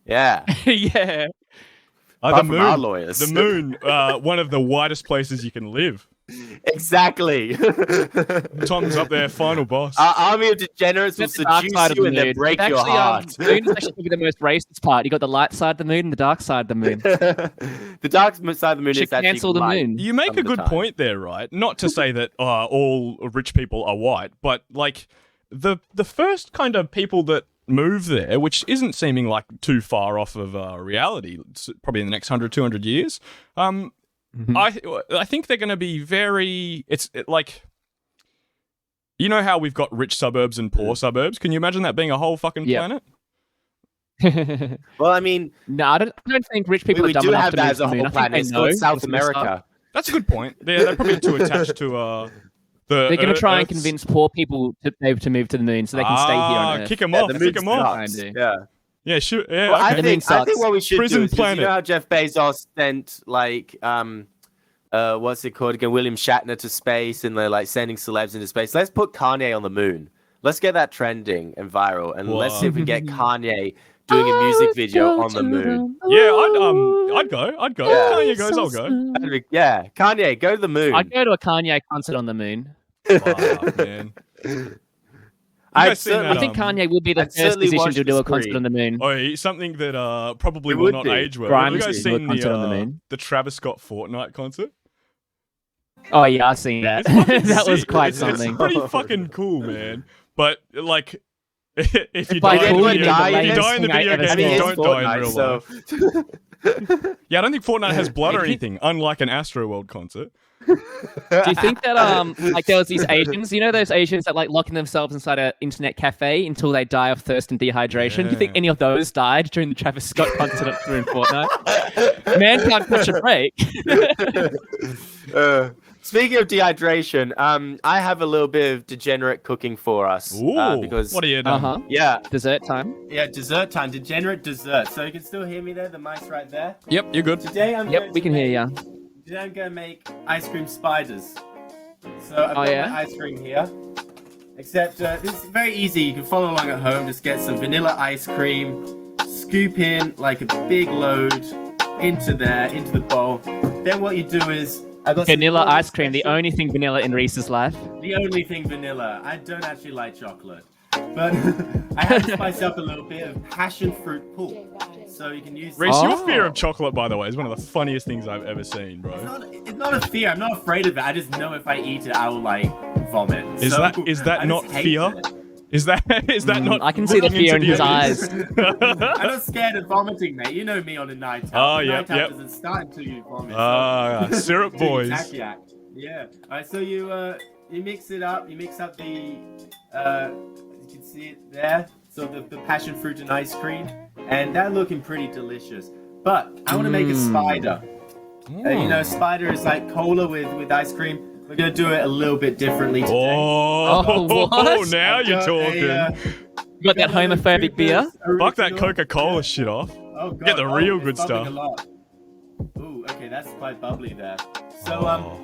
Yeah. Yeah. the Apart from moon. our lawyers. The moon, one of the widest places you can live. Exactly. Tom's up there, final boss. Our army of degenerates will That's the dark seduce side of you the and then moon. break It's your actually, heart. the moon is actually probably the most racist part. You got the light side of the moon and the dark side of the moon. The dark side of the moon Should is actually cancel the light. moon. You make some a of the good time. point there, right? Not to say that all rich people are white, but like the first kind of people that move there, which isn't seeming like too far off of reality, it's probably in the next 100, 200 years, I think they're going to be very... like... You know how we've got rich suburbs and poor suburbs? Can you imagine that being a whole fucking Yep. planet? Well, I mean, No, I don't think rich people we are dumb do enough have to that move as to a the moon. whole I think planet. they It's know called South what's gonna start. America. That's a good point. They're probably too attached to the... They're going to try and Earth's- convince poor people to move to the moon so they can stay here on Earth. Kick them Yeah, off. the Kick moon them off. sucks. Try and do. Yeah. Yeah, sure. Yeah, Well, okay. The moon I think sucks. what we should Prison do is, 'cause planet. you know how Jeff Bezos sent like what's it called again, William Shatner to space, and they're like sending celebs into space. Let's put Kanye on the moon. Let's get that trending and viral, and let's see if we can get Kanye doing a music video on the moon. Yeah, I'd go. Yeah. Kanye goes, I'll go. Yeah, Kanye, go to the moon. I'd go to a Kanye concert on the moon. Fuck, man. I'd guys seen certainly- that, I think Kanye would be the I'd first certainly musician watch to do the a concert screen. on the moon. Oh, something that probably It will would not be. age well. Grimes Have you guys do a seen concert on the moon. the Travis Scott Fortnite concert? Oh yeah, I've seen that. It's fucking That was sick. quite It's something. pretty fucking cool, man. But like, if you By die, cool, in the you video, mean the if you die in the latest thing I video ever game, I mean, you it's don't die in real Fortnite, life. so Yeah, I don't think Fortnite has blood or If you- anything, unlike an Astroworld concert. Do you think that like there was these Asians, you know those Asians that like locking themselves inside an internet cafe until they die of thirst and dehydration? Do you think Yeah. any of those died during the Travis Scott concert through Fortnite? Man can't catch a break. Speaking of dehydration, I have a little bit of degenerate cooking for us. Ooh, Because what are you doing? Uh-huh. yeah, Dessert time. yeah, dessert time, degenerate dessert. So you can still hear me there. The mic's right there. Yep, you're good. Today I'm Yep, going we to can hear make- ya. Today I'm going to make ice cream spiders. So I've got yeah? my ice cream here. Except this is very easy. You can follow along at home. Just get some vanilla ice cream, scoop in like a big load into the bowl. Then what you do is I got some Vanilla Golden ice cream, the Special. only thing vanilla in Reese's life. The only thing vanilla. I don't actually like chocolate. But I had to spice up a little bit of passion fruit pulp. So you can use Reese, Oh. your fear of chocolate, by the way, is one of the funniest things I've ever seen, bro. It's not a fear. I'm not afraid of it. I just know if I eat it, I will like vomit. Is So, that I not just hate fear? it. Is that not? I can see the looking fear into in his the eyes. I'm not scared of vomiting, mate. You know me on a night out. Oh, The yep, night out yep. doesn't start until you vomit. Ah, syrup Until you boys. tack-yak. Yeah. All right. So you mix it up. You mix up the you can see it there. So the passion fruit and ice cream, and that looking pretty delicious. But I want to make a spider. You know, spider is like cola with ice cream. We're gonna do it a little bit differently today. Oh, what? now you're I've got talking. You got that homophobic beer? Fuck that original- Coca-Cola shit off. Oh, God. Get the real it's good bubbling stuff. a lot. Ooh, okay, that's quite bubbly there. So, Oh.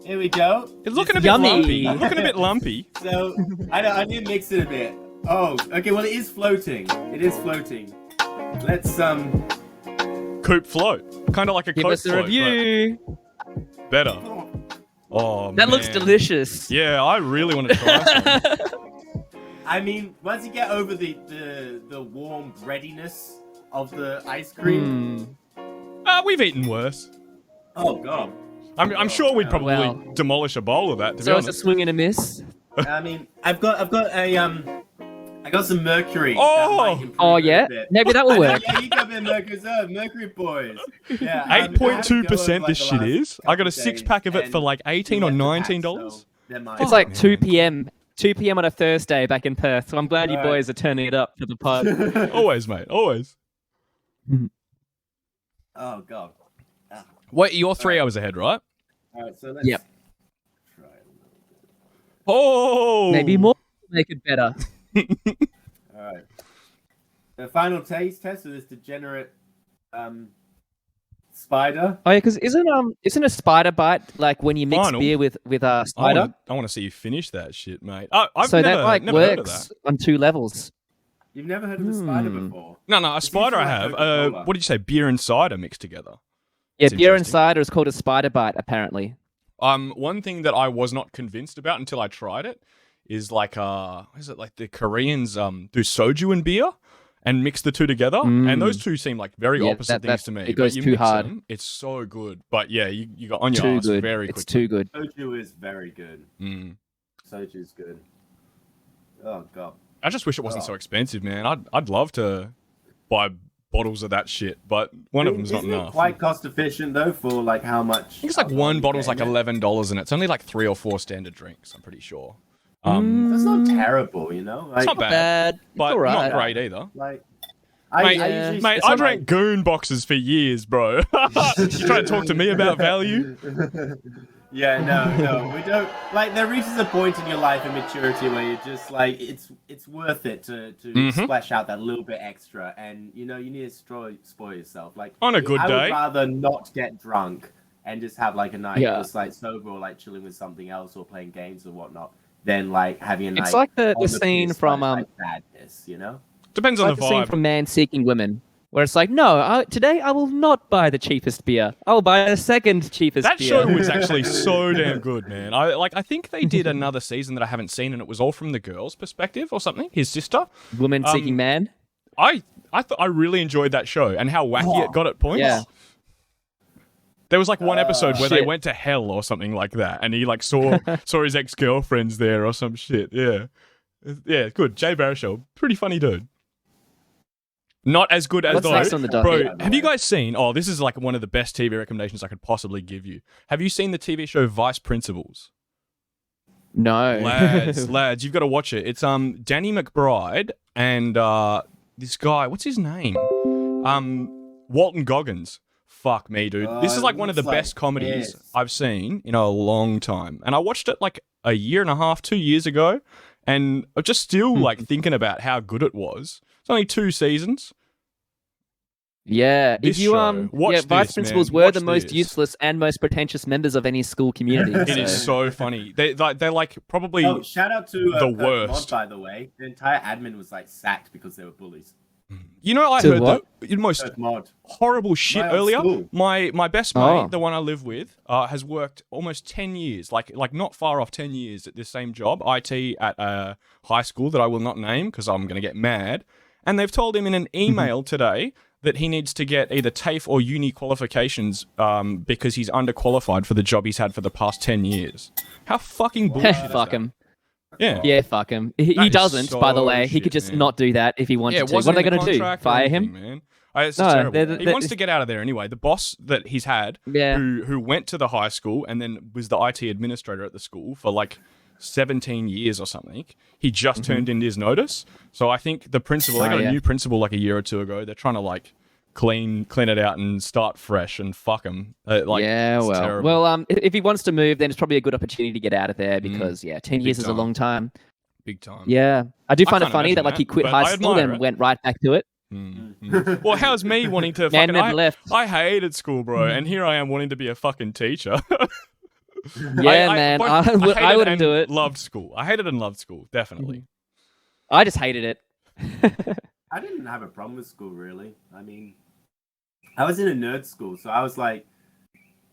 here we go. It's looking a bit Yummy. lumpy. Looking a bit lumpy. So, I need to mix it a bit. Oh, okay, well, it is floating. It is floating. Let's, Coop float. Kind of like a Give Coke us a float, review. but better. Oh, That looks man. delicious. Yeah, I really want to try some. I mean, once you get over the warm breadiness of the ice cream. We've eaten worse. Oh, God. I'm sure we'd probably Well. demolish a bowl of that, to be So it's a honest. swing and a miss. I mean, I've got a I got some mercury. Oh, yeah. Maybe that will work. Yeah, you got a bit of mercury as well. Mercury boys. Yeah, 8.2% this shit last is. I got a couple 6-pack of it for and like $18 or $19. It's like 2 p.m. 2 p.m. on a Thursday back in Perth. So I'm glad you boys are turning it up for the pod. Always, mate. Always. Oh god. Wait, you're 3 hours ahead, right? All right, so let's Yep. try a little bit. Oh, Maybe more to make it better. All right. The final taste test of this degenerate spider. Oh yeah, because isn't a spider bite like when you mix Final? beer with cider? I want to see you finish that shit, mate. I've So never, that like never heard of works that. on 2 levels. You've never heard of a spider before? No, a spider I have. Coca-Cola. What did you say? Beer and cider mixed together. Yeah, That's beer and interesting. cider is called a spider bite, apparently. One thing that I was not convinced about until I tried it is like is it like the Koreans do soju and beer and mix the two together, and those two seem like very opposite things to me. It goes but you too mix hard. them, it's so good. But yeah, you got on your Too ass good. very It's quickly. too good. Soju is very good. Mm. Soju's good. Oh god. I just wish it wasn't so expensive, man. I'd love to buy bottles of that shit, but one of them's not Isn't it enough. quite cost efficient though for like how much? I think it's like one bottle's like $11, and it's only like 3 or 4 standard drinks. I'm pretty sure. That's not terrible, you know. Like, It's not bad, but all right. not great either. Like, Mate, I drank goon boxes for years, bro. You trying to talk to me about value? Yeah, no, we don't. Like, there reaches a point in your life of maturity where you're just like, it's worth it to splash out that little bit extra, and you know you need to spoil yourself. Like On a good I day. would rather not get drunk and just have like a night Yeah. just like sober or like chilling with something else or playing games or whatnot than like having a night. It's like the on scene piss from by, like, sadness, you know. Depends It's on like the the scene vibe. from Man Seeking Women, where it's like, no, today I will not buy the cheapest beer. I will buy the second cheapest That beer. show was actually so damn good, man. I think they did another season that I haven't seen, and it was all from the girl's perspective or something. His sister. Woman Seeking Man. I really enjoyed that show and how wacky it got at points. Yeah. There was like one episode where they shit. went to hell or something like that, and he like saw his ex-girlfriends there or some shit. Yeah, good. Jay Baruchel, pretty funny dude. Not as good as What's those. next on the Bro, docket? have you guys seen? Oh, this is like one of the best TV recommendations I could possibly give you. Have you seen the TV show Vice Principals? No. Lads, you've got to watch it. It's Danny McBride and this guy. What's his name? Walton Goggins. Fuck me, dude. This is like one of the looks best like comedies piss. I've seen in a long time. And I watched it like a year and a half, 2 years ago, and I'm just still like thinking about how good it was. It's only 2 seasons. Yeah, This if you show. Watch vice this, principals man. were Watch the most this. useless and most pretentious members of any school community. It is so funny. They're like probably Oh, shout out to the Perth worst. Mod, by the way. The entire admin was like sacked because they were bullies. You know, I To heard what? the most Perth Mod. horrible shit My old earlier. school. My best mate, Oh. the one I live with, has worked almost 10 years, like not far off 10 years at this same job, IT at a high school that I will not name because I'm going to get mad. And they've told him in an email today that he needs to get either TAFE or uni qualifications because he's underqualified for the job he's had for the past 10 years. How fucking bullshit is Fuck that? him. Yeah. Yeah, fuck him. He That is doesn't, by the so way. He shit, could just man. not do that if he wanted Yeah, it to. What wasn't are they in the going to do? contract or Fire anything, him? man. It's No, terrible. He they're- wants to get out of there anyway. The boss that he's had, Yeah. who went to the high school and then was the IT administrator at the school for like 17 years or something, he just turned in his notice. So I think the principal, they got a new principal like a year or two ago. They're trying to like clean it out and start fresh and fuck him. Yeah, it's well, terrible. if he wants to move, then it's probably a good opportunity to get out of there because 10 years is a time. long time. Big time. Yeah, I do I find it can't funny that imagine like he that, quit but high I school admire and it. went right back to it. Well, how's me wanting to Man fucking... never left. I hated school, bro, and here I am wanting to be a fucking teacher. Yeah, man, both- I hated wouldn't and do it. Loved school. I hated and loved school, definitely. I just hated it. I didn't have a problem with school, really. I mean, I was in a nerd school, so I was like,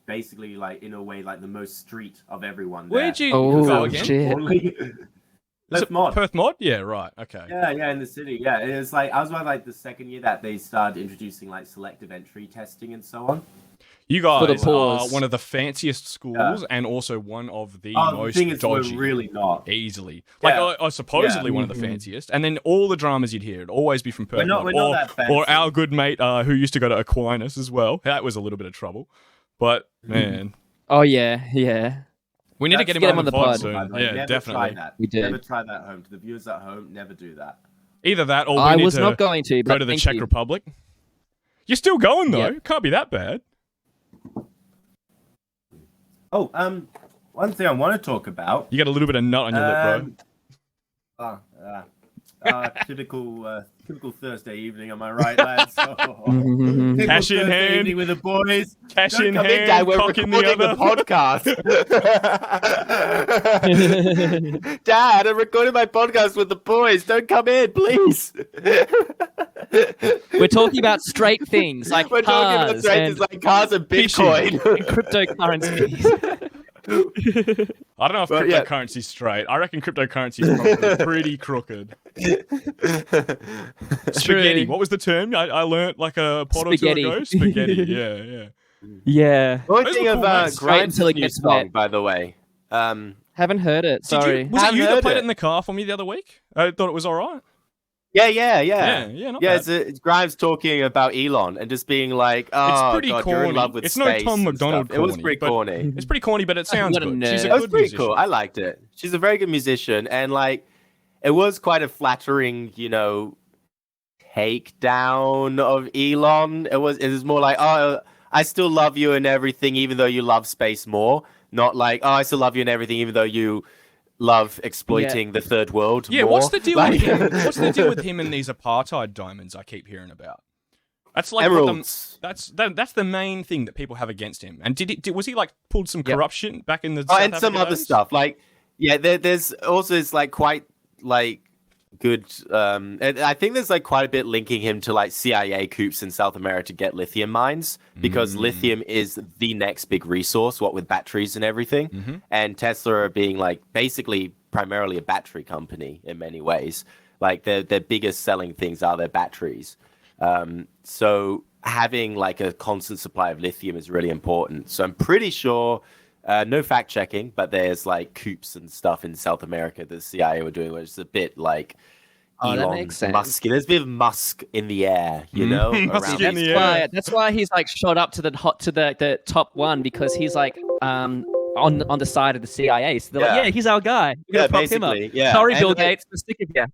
basically, like in a way, like the most street of everyone. Where'd there. you Oh, go again? shit. Only Perth Mod. Perth Mod? Yeah, right. Okay. Yeah, in the city. Yeah, it was like I was about like the second year that they started introducing like selective entry testing and so on. You guys are one of the fanciest schools and also one of the most the thing is, dodgy. we're really not. Easily. Like, supposedly one of the fanciest. And then all the dramas you'd hear, it'd always be from Perth. We're not that fancy. Or our good mate who used to go to Aquinas as well. That was a little bit of trouble. But, man. Oh, yeah. We need to get him on the pod soon. Yeah, never definitely. Try that. We do. Never try that at home. To the viewers at home, never do that. Either that or I we was need not going to, go but to the thank Czech you. Republic. You're still going, though. Yep. Can't be that bad. Oh, one thing I want to talk about. You got a little bit of nut on your lip, bro. Typical Thursday evening, am I right, lads? Typical Cash in Thursday hand. evening with the boys. Cash Don't in come hand, Dad, we're cock in the recording the other. podcast. Dad, I'm recording my podcast with the boys. Don't come in, please. We're talking about straight things like We're talking about cars straight and things like cars and Bitcoin. and cryptocurrencies. I don't know if Well, cryptocurrency's straight. I reckon cryptocurrency's probably pretty crooked. Spaghetti. What was the term I learned like a pod or two ago? Spaghetti. Yeah. Yeah. One Those thing were cool, of mate. Grimes' until it new gets song, wet. by the way. Haven't heard it. Sorry. Was it Haven't you that heard played it it. in the car for me the other week? I thought it was all right. Yeah, not bad. It's Grimes talking about Elon and just being like, "Oh, It's pretty God, corny. you're in love with It's space." no Tom and McDonald stuff. It was corny, pretty but- corny. It's pretty corny, but it sounds What a good. nerd. She's a It was good pretty musician. cool. I liked it. She's a very good musician, and like, it was quite a flattering, takedown of Elon. It was more like, "Oh, I still love you and everything, even though you love space more." Not like, "Oh, I still love you and everything, even though you love exploiting the third world." Yeah, more. what's the deal Like- with him? What's the deal with him and these apartheid diamonds I keep hearing about? That's like Emeralds. that's the main thing that people have against him. And was he like pulled some corruption back in the Oh, South and some Africa other days? stuff. Like, yeah, there's also it's like quite like good. And I think there's like quite a bit linking him to like CIA coups in South America to get lithium mines because lithium is the next big resource. What with batteries and everything, and Tesla are being like basically primarily a battery company in many ways. Like their biggest selling things are their batteries. So having like a constant supply of lithium is really important. So I'm pretty sure, no fact checking, but there's like coups and stuff in South America that the CIA were doing, which is a bit like That Elon makes sense. Musk. There's a bit of Musk in the air, you know. Musk around in the it. air. That's why he's like shot up to the top one because he's like on the side of the CIA. So they're like, yeah, he's our guy. We're gonna prop him up. basically, yeah. Sorry, And, Bill like, Gates, we're sick of you.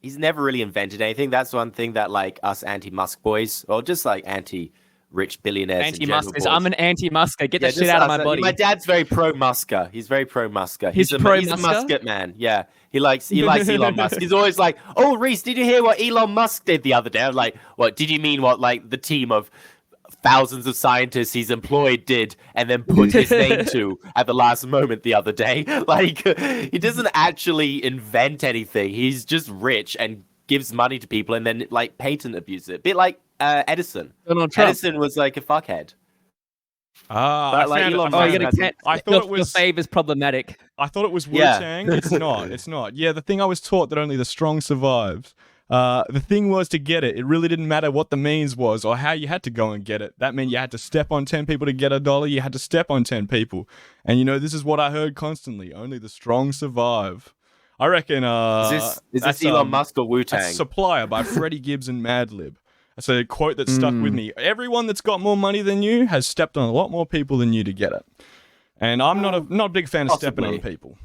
He's never really invented anything. That's one thing that like us anti-Musk boys, or just like anti-rich billionaires. Anti-Musker. I'm an anti-Musker. Get that just shit out of us. my body. My dad's very pro-Musker. He's very pro-Musker. He's a pro-Musker? Musket man. Yeah, he likes Elon Musk. He's always like, "Oh, Reese, did you hear what Elon Musk did the other day?" I'm like, "What? Did you mean what? Like the team of thousands of scientists he's employed did, and then put his name to at the last moment the other day?" Like, he doesn't actually invent anything. He's just rich and gives money to people, and then like patent abuses it. A bit like Edison. Donald Trump. Edison was like a fuckhead. I like found it- Elon I Musk found you're it- gonna has- can't. I thought your, it was- your fave is problematic. I thought it was Yeah. Wu-Tang. It's not. It's not. Yeah, the thing I was taught that only the strong survive. The thing was to get it. It really didn't matter what the means was or how you had to go and get it. That meant you had to step on 10 people to get $1. You had to step on 10 people. And this is what I heard constantly. Only the strong survive. I reckon Is this that's, Elon Musk or Wu-Tang? that's Supplier by Freddie Gibbs and Madlib. That's a quote that stuck with me. Everyone that's got more money than you has stepped on a lot more people than you to get it. And I'm not a big fan of stepping on possibly. people.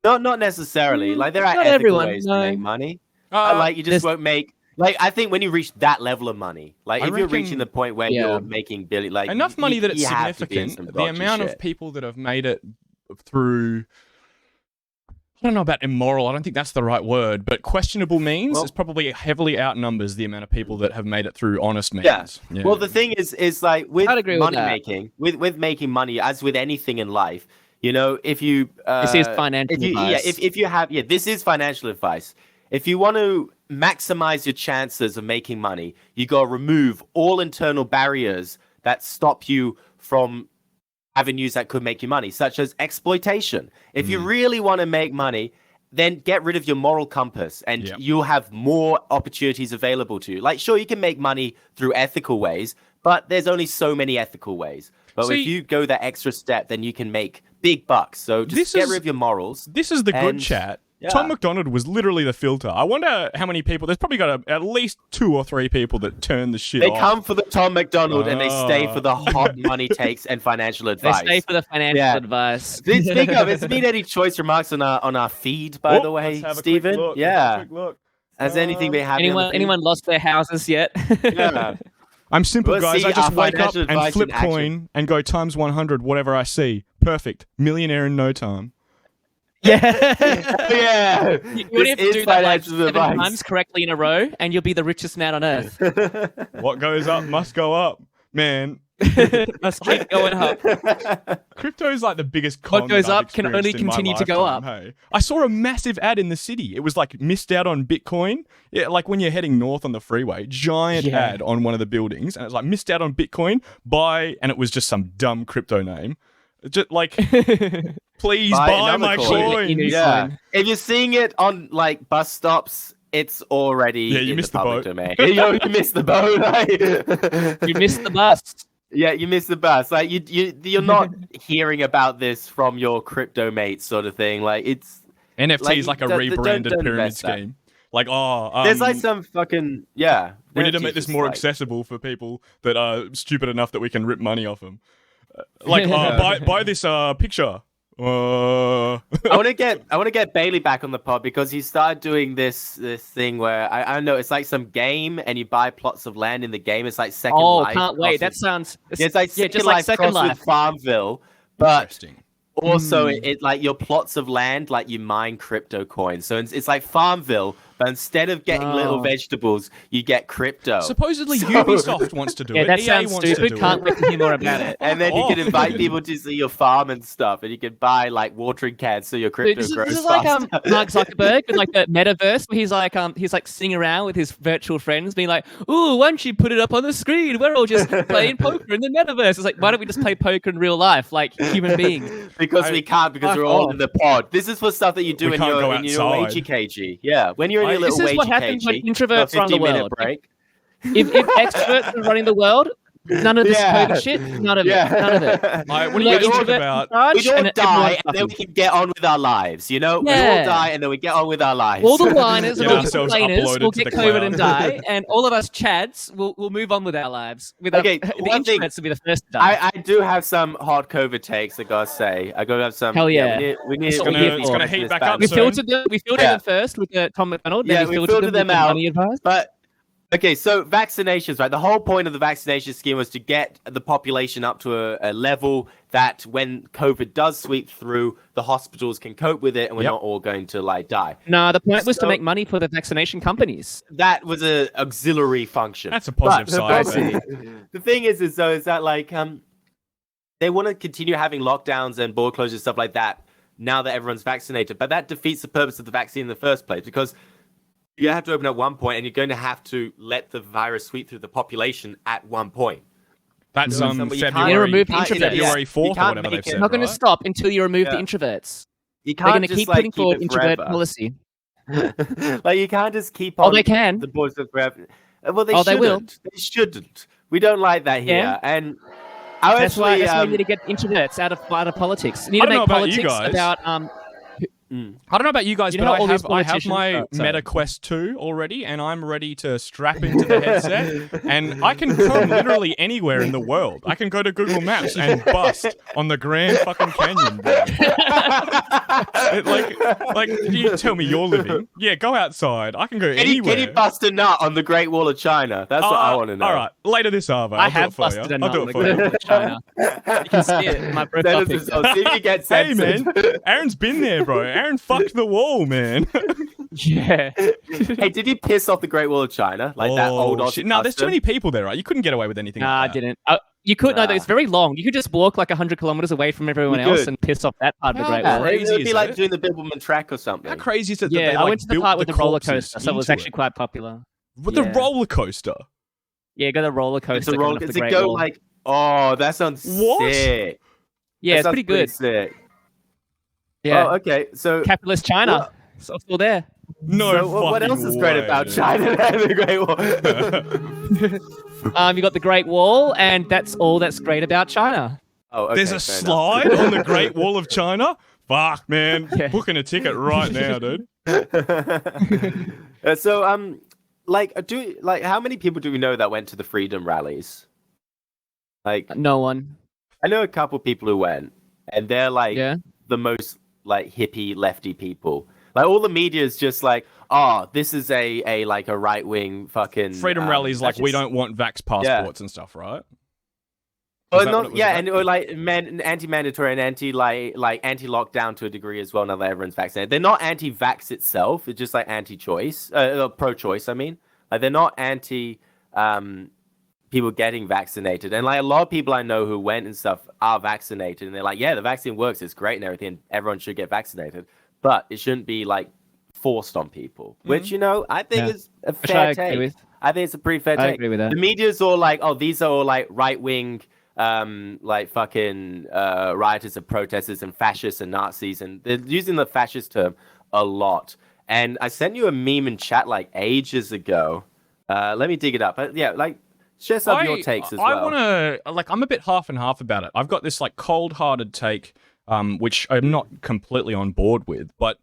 Not necessarily. Like there are Not ethical everyone, ways no. to make money. But, like you just won't make. Like I think when you reach that level of money, like I if you're reckon- reaching the point where Yeah. you're making billion, like Enough money that it's you have to be in significant. some The dodgy amount shit. of people that have made it through, I don't know about immoral, I don't think that's the right word, but questionable means is probably heavily outnumbers the amount of people that have made it through honest means. Yeah. Well, the thing is like with I'd agree with money that. making, with making money, as with anything in life, if you This is financial if you, advice. if you have this is financial advice. If you want to maximize your chances of making money, you got to remove all internal barriers that stop you from avenues that could make you money, such as exploitation. If you really want to make money, then get rid of your moral compass and you'll have more opportunities available to you. Like, sure, you can make money through ethical ways, but there's only so many ethical ways. But if you go that extra step, then you can make big bucks. So just get rid of your morals. This is the good chat. Yeah. Tom McDonald was literally the filter. I wonder how many people. There's probably got at least 2 or 3 people that turn the shit off. They come for the Tom McDonald and they stay for the hot money takes and financial advice. They stay for the financial advice. Speak of, has been any choice remarks on our feed, by the way, Stephen? Yeah. Has anything been happening? Anyone lost their houses yet? Yeah. I'm simple, guys. I just wake up and flip coin and go times 100 whatever I see. Perfect. Millionaire in no time. Yeah. Yeah. You only have to do that like 7 times correctly in a row, and you'll be the richest man on earth. What goes up must go up. Man. Must keep going up. Crypto is like the biggest con. What goes that I've up can only continue to go up. Hey. I saw a massive ad in the city. It was like missed out on Bitcoin. Yeah, like when you're heading north on the freeway, giant ad on one of the buildings, and it's like missed out on Bitcoin, buy, and it was just some dumb crypto name. Just like, please buy my coin. Yeah. If you're seeing it on like bus stops, it's already you missed the boat. Domain. You missed the boat. Right? You missed the bus. Yeah, you missed the bus. Like you're not hearing about this from your crypto mates, sort of thing. Like it's NFT is like a rebranded pyramid scheme. Like there's like some fucking We need to make this more accessible for people that are stupid enough that we can rip money off them. Like buy this picture. I want to get Bailey back on the pod because he started doing this thing where I don't know, it's like some game and you buy plots of land in the game. It's like Second Life. Oh, can't wait. That sounds it's like just like Second Life. Farmville, but also it like your plots of land, like you mine crypto coins. So it's like Farmville, but instead of getting little vegetables, you get crypto. Supposedly Ubisoft wants to do it. That EA sounds wants stupid. to do Can't it. wait to hear more about it. And then you can invite people to see your farm and stuff, and you can buy like watering cans so your crypto grows This is faster. like Mark Zuckerberg in like the metaverse where he's like singing around with his virtual friends, being like, "Ooh, why don't you put it up on the screen? We're all just playing poker in the metaverse." It's like, why don't we just play poker in real life, like human beings? Because we can't, because we're all in the pod. This is for stuff that you do in your wagey cagey. Yeah, when you're in your little this is what wagey happens when cagey. introverts run the world. Break. If extroverts are running the world, none of this COVID shit, none of it. What do you talk about? We all die and then we can get on with our lives, you know? We all die and then we get on with our lives. All the whiners and all the ourselves complainers uploaded will to get the COVID cloud. and die, and all of us chads will move on with our lives. The introverts will be the first to die. I do have some hard COVID takes, I gotta say. I gotta have some. Hell yeah. We need It's gonna heat back up We soon. filtered them first with Tom McDonald. Yeah, then we filtered filtered them with out. Money advice. But okay, so vaccinations, right? The whole point of the vaccination scheme was to get the population up to a level that when COVID does sweep through, the hospitals can cope with it and we're not all going to like die. No, the point was to make money for the vaccination companies. That was an auxiliary function. That's a positive side. The thing is that like they want to continue having lockdowns and border closures and stuff like that now that everyone's vaccinated. But that defeats the purpose of the vaccine in the first place because you have to open at one point, and you're going to have to let the virus sweep through the population at one point. That's February 4th or whatever they've said. They're not going to stop until you remove the introverts. You They're can't going to just, keep like, putting forward keep it introvert forever. policy. Like you can't just keep on. Oh, they can. The boys of forever. Well, they Oh, shouldn't. they will. They shouldn't. We don't like that here, Yeah. and I That's why actually we need to get introverts out of politics. You need I to don't know make about politics you guys. about I don't know about you guys, You know but how all these I have my politicians- Meta Quest 2 already, and I'm ready to strap into the headset, and I can come literally anywhere in the world. I can go to Google Maps and bust on the Grand fucking Canyon, bro. like, you tell me you're living. Yeah, go outside. I can go anywhere. Can you bust a nut on the Great Wall of China? That's what I want to know. All right, later this hour. I have busted a nut on the Great Wall of China. You can see it in my profile See picture. if you get Hey, censored. man. Aaron's been there, bro. Aaron fucked the wall, man. Yeah. Hey, did you piss off the Great Wall of China? Like that old Aussie shit. No, there's too custom? many people there, right? You couldn't get away with anything Nah, I like that. didn't. You could, no, it's very long. You could just walk like 100 kilometers away from everyone You else could. and piss off that part of the Great Yeah, Wall. Crazy it would is be like it? doing the Bibbleman track or something. How crazy is it that Yeah, they I like, went to the built part with the roller corpses coaster, so it was into actually quite popular. With Yeah. the roller coaster? Yeah, go the roller It's coaster. a roller. Going up Does the it Great go Wall. like? Oh, that sounds What? sick. Yeah, That it's sounds pretty good. Sick. Yeah. Oh, okay. So Capitalist China. Well- So still there. No so what else is great about China? The Great Wall. You got the Great Wall, and that's all that's great about China. Oh, okay, There's a fair slide on the Great Wall of China? Fuck, man. Yeah. Booking a ticket right now, dude. enough. So how many people do we know that went to the freedom rallies? Like, No one. I know a couple people who went, and they're like Yeah. the most like hippie lefty people. Like all the media is just like, oh, this is a right wing fucking Freedom rallies like we fascist- don't want vax passports and stuff, right? Oh, Is that what it not was yeah, about? and or like anti-mandatory and anti-lockdown to a degree as well. Now that everyone's vaccinated, they're not anti-vax itself. It's just like anti-choice, pro-choice. I mean, like they're not anti people getting vaccinated. And like a lot of people I know who went and stuff are vaccinated, and they're like, yeah, the vaccine works, it's great and everything, and everyone should get vaccinated, but it shouldn't be like forced on people. Which I think is a Which I fair agree take. with. I think it's a pretty fair I take. agree with that. The media's all like, oh, these are all like right-wing like fucking rioters and protesters and fascists and Nazis, and they're using the fascist term a lot. And I sent you a meme in chat like ages ago. Let me dig it up. But yeah, like share some of your takes as well. I want to, like, I'm a bit half and half about it. I've got this like cold-hearted take, which I'm not completely on board with, but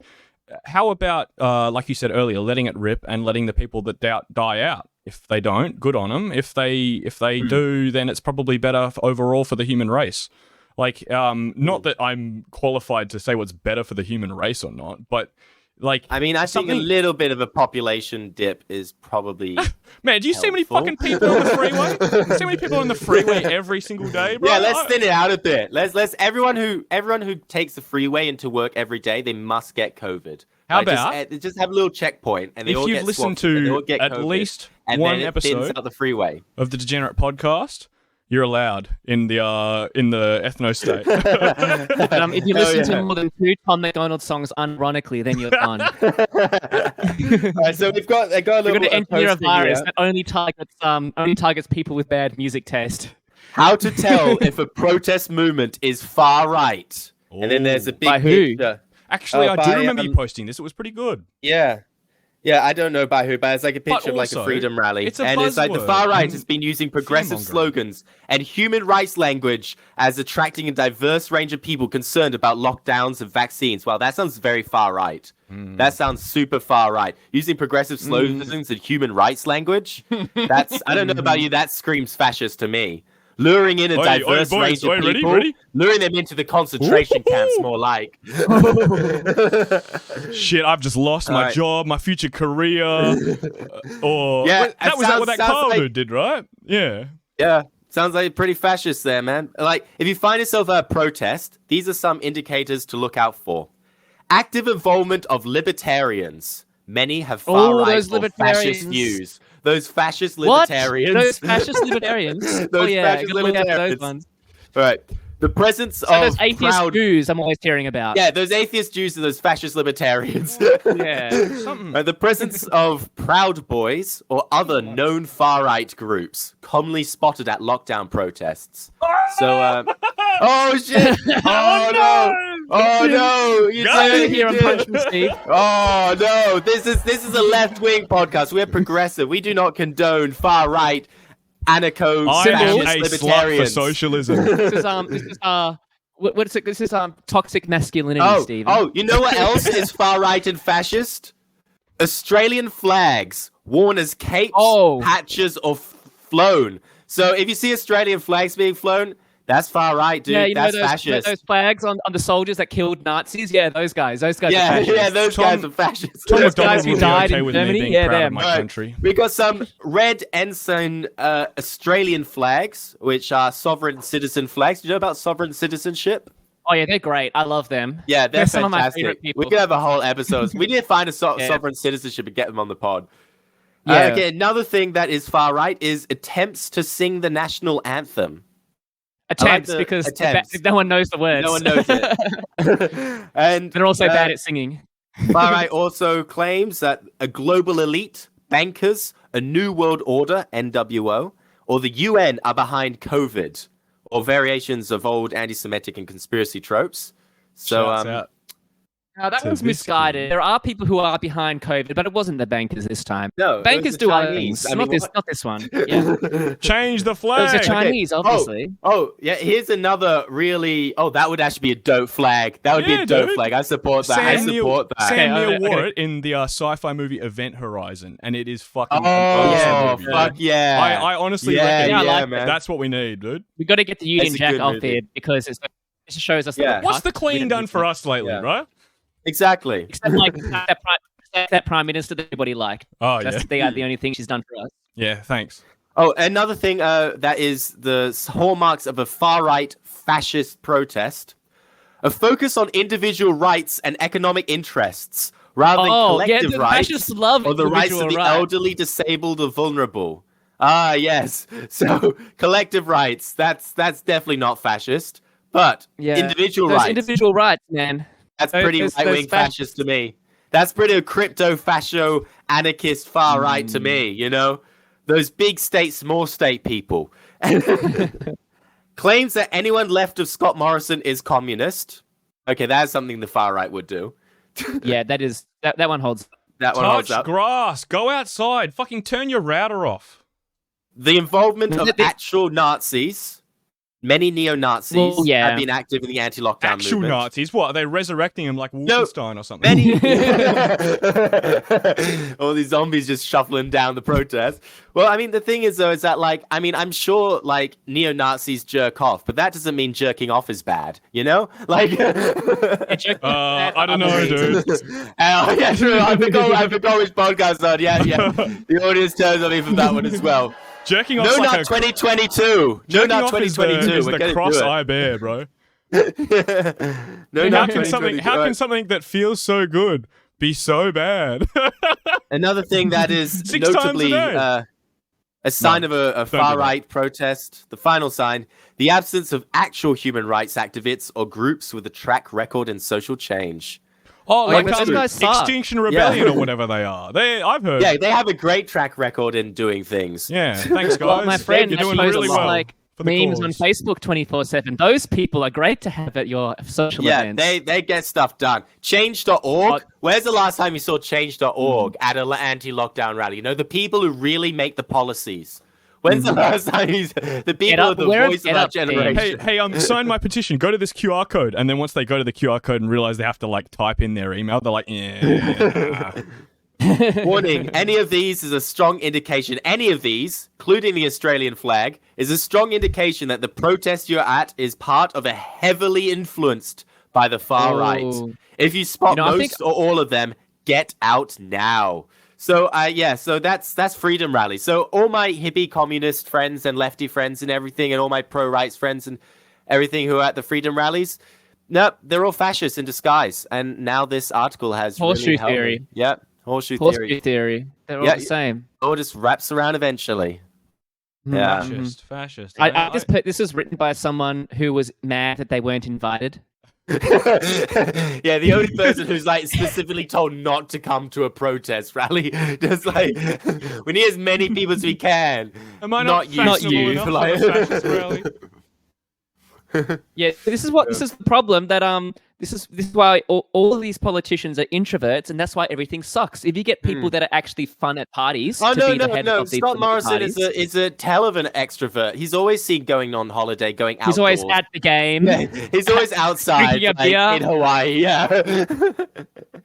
how about, like you said earlier, letting it rip and letting the people that doubt die out? If they don't, good on them. If they do, then it's probably better overall for the human race. Like, not that I'm qualified to say what's better for the human race or not, but like, I mean, I think a little bit of a population dip is probably. Man, do you see how many fucking people on the freeway? Do you see how many people on the freeway every single day, bro? Yeah, let's thin it out a bit. Let's everyone who takes the freeway into work every day, they must get COVID. How Like, about just have a little checkpoint, and they if all you've get listened swapped, and they all to get at COVID, least and one then it thins episode out the freeway of the Degenerate podcast, you're allowed in the ethno state. If you listen to more than 2 Tom McDonald songs unironically, then you're done. All right, so I got a We're little going to engineer a poster virus here. that only targets people with bad music taste. How to tell if a protest movement is far right. And then there's a big By who? picture. Actually, I do by, remember you posting this. It was pretty good. Yeah. Yeah, I don't know by who, but it's like a But picture of like a also, freedom rally. it's a And it's like the buzzword. far right has been using progressive Fear-mongering. slogans and human rights language as attracting a diverse range of people concerned about lockdowns and vaccines. Wow, that sounds very far right. That sounds super far right. Using progressive slogans and human rights language? That's I don't know about you, that screams fascist to me. Luring in a diverse range of people, ready? luring them into the concentration camps, more like. Shit, I've just lost my Alright. job, my future career. Or Yeah, Wait, that it was that what that sounds Carl like- dude did, right? Yeah. Yeah, sounds like pretty fascist there, man. Like, if you find yourself at a protest, these are some indicators to look out for. Active involvement of libertarians. Many have far-right those or fascist libertarians. views. Those fascist What? libertarians. Those fascist libertarians? Those Oh yeah, fascist gotta look out for those libertarians. ones. All right. The presence And those of atheist proud... Jews I'm always hearing about. Yeah, those atheist Jews and those fascist libertarians. Yeah. The presence of Proud Boys or other known far-right groups commonly spotted at lockdown protests. So, oh shit! Oh no! Oh no! You Got did it it! here You on did Punch it. Steve. Oh no! This is a left-wing podcast. We're progressive. We do not condone far-right anarcho I am a fascist slut for libertarians. socialism. This is what is it? This is toxic masculinity, Oh, Steven. oh, you know what else is far right and fascist? Australian flags worn as capes, patches, or flown. So if you see Australian flags being flown, that's far right, dude. Yeah, you that's know those, fascist. those flags on the soldiers that killed Nazis? Yeah, those guys. Those guys are Yeah, fascists. yeah, those guys are fascists. Tom Those McDonald guys who will be died okay in with Germany? me being Yeah, proud them. of my Alright. country. We got some red ensign Australian flags, which are sovereign citizen flags. Do you know about sovereign citizenship? Oh yeah, they're great. I love them. Yeah, they're some of my fantastic. favorite people. We could have a whole episode. We need to find a Yeah. sovereign citizenship and get them on the pod. Yeah. Okay, another thing that is far right is attempts to sing the national anthem. Attempts, the because attempts. no one knows the words. No one knows it. And They're also bad at singing. far right also claims that a global elite, bankers, a new world order (NWO), or the UN are behind COVID, or variations of old anti-Semitic and conspiracy tropes. So, Shouts out. No, that to was this misguided. kid. There are people who are behind COVID, but it wasn't the bankers this time. No, it was bankers the do other Chinese. things. I mean, Not this one. Yeah. Change the It was flag. the Chinese, obviously. Oh, yeah. Here's another really. Oh, that would actually be a dope flag. That would be Yeah, a dope dude. flag. I support that. I support that. Sam Neill Okay. wore it in the sci-fi movie Event Horizon, and it is fucking Oh, awesome movie. fuck yeah. I honestly Yeah, reckon yeah, man. that's what we need, dude. We got to get the Union That's a Jack good outfit movie. because it just shows us. Yeah. that What's the we Queen don't done need for that. us lately, Yeah. right? Exactly. Except like that prime minister that everybody liked. Oh, They are the only thing she's done for us. Yeah, thanks. Oh, another thing that is the hallmarks of a far-right fascist protest: a focus on individual rights and economic interests rather than collective the rights fascists love or the rights of individual the rights. elderly, disabled, or vulnerable. Ah, yes. So collective rights, that's definitely not fascist, but individual those rights. individual rights, man. That's pretty Those right-wing fascist to me. That's pretty crypto-fascio anarchist far-right to me, you know? Those big state, small state people. Claims that anyone left of Scott Morrison is communist. Okay, that's something the far-right would do. Yeah, that one holds. That one holds Touch up. grass. Go outside. Fucking turn your router off. The involvement of actual Nazis. Many neo-Nazis have been active in the anti-lockdown Actual movement. Nazis? What? Are they resurrecting him like Wolfenstein or something? Many. All these zombies just shuffling down the protest. Well, I mean, the thing is, though, is that, like, I mean, I'm sure, like, neo-Nazis jerk off, but that doesn't mean jerking off is bad, you know? Like, I don't know, dude. Yeah, true. I forgot which podcast on. Yeah. The audience turns on me for that one as well. Jerking off No, like not 2022. No, not 2022. Is We're the gonna do cross-eye it. bear, bro. No, how not can 2022. something that feels so good be so bad? Another thing that is 6 times a notably day. a sign of a don't do far-right protest, the final sign, the absence of actual human rights activists or groups with a track record in social change. Oh, like but those guys suck. Extinction Rebellion or whatever they are. I've heard. Yeah, they have a great track record in doing things. Yeah, thanks, guys. Well, my friend You're that doing posts really well. like for the memes on cause. Facebook 24/7. Those people are great to have at your social Yeah, events. they get stuff done. Change.org. Where's the last time you saw Change.org at an anti-lockdown rally? You know, the people who really make the policies. When's the last time the people Up, are the wear a voice of get our up team. generation? Hey, sign my petition. Go to this QR code, and then once they go to the QR code and realize they have to like type in their email, they're like, yeah. Warning, any of these is a strong indication. Any of these, including the Australian flag, is a strong indication that the protest you're at is part of a heavily influenced by the far right. If you spot I most think- or all of them, get out now. So so that's freedom rally. So all my hippie communist friends and lefty friends and everything, and all my pro-rights friends and everything who are at the freedom rallies, nope, they're all fascists in disguise. And now this article has Horseshoe really helped me. theory. Yep, horseshoe Horseshoe theory. They're all Yeah, the same. all just wraps around eventually. Yeah. Fascist. I just put this was written by someone who was mad that they weren't invited. Yeah, the only person who's like specifically told not to come to a protest rally, just like we need as many people as we can. Am I not you, fashionable you, enough like- for the fascist rally? Yeah, this is the problem that this is why all of these politicians are introverts, and that's why everything sucks. If you get people that are actually fun at parties, Oh to no, be the head no! of these Scott political Morrison parties, is a hell of an extrovert. He's always seen going on holiday, going out. he's always at the game. Yeah, he's always outside, Drinking a like, beer. in Hawaii. Yeah.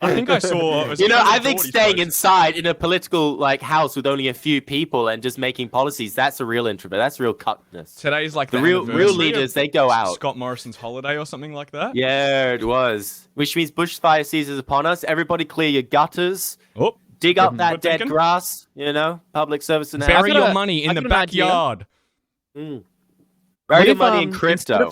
I think I saw. You know, I think staying inside in a political like house with only a few people and just making policies—that's a real introvert. That's real cutness. Today's like The the real anniversary leaders, of they go out. Scott Morrison's holiday or something like that. Yeah, it was. Which means bushfire season is upon us. Everybody clear your gutters. Oh, Dig up that good dead thinking. grass. You know, public service announcement. bury got your a- money in I've the got an idea. backyard. Bury What your if, money in Instead crypto.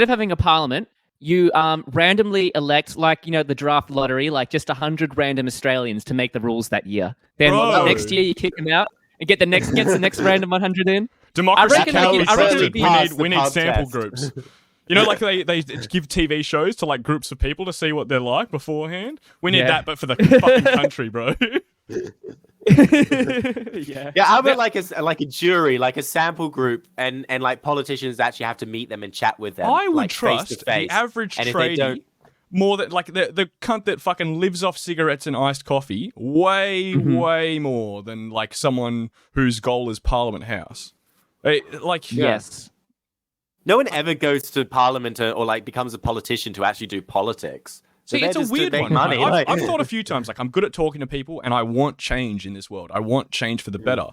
of having a parliament, you randomly elect, like, you know, the draft lottery, like just 100 random Australians to make the rules that year. Then Bro. next year you kick them out and gets the next random 100 in. Democracy reckon can't we be can- I reckon trusted. we We pass need the sample podcast. groups. You know, like they give TV shows to like groups of people to see what they're like beforehand. We need Yeah. that, but for the fucking country, bro. Yeah. Yeah, I would like a jury, like a sample group, and like politicians actually have to meet them and chat with them. I would like, trust face to face. the average And if they don't, tradie more than like the cunt that fucking lives off cigarettes and iced coffee way more than like someone whose goal is Parliament House. Like Yes. no one ever goes to Parliament or like becomes a politician to actually do politics. So See, it's a they're just to weird make one. money. Like, I've thought a few times, like, I'm good at talking to people and I want change in this world. I want change for the better.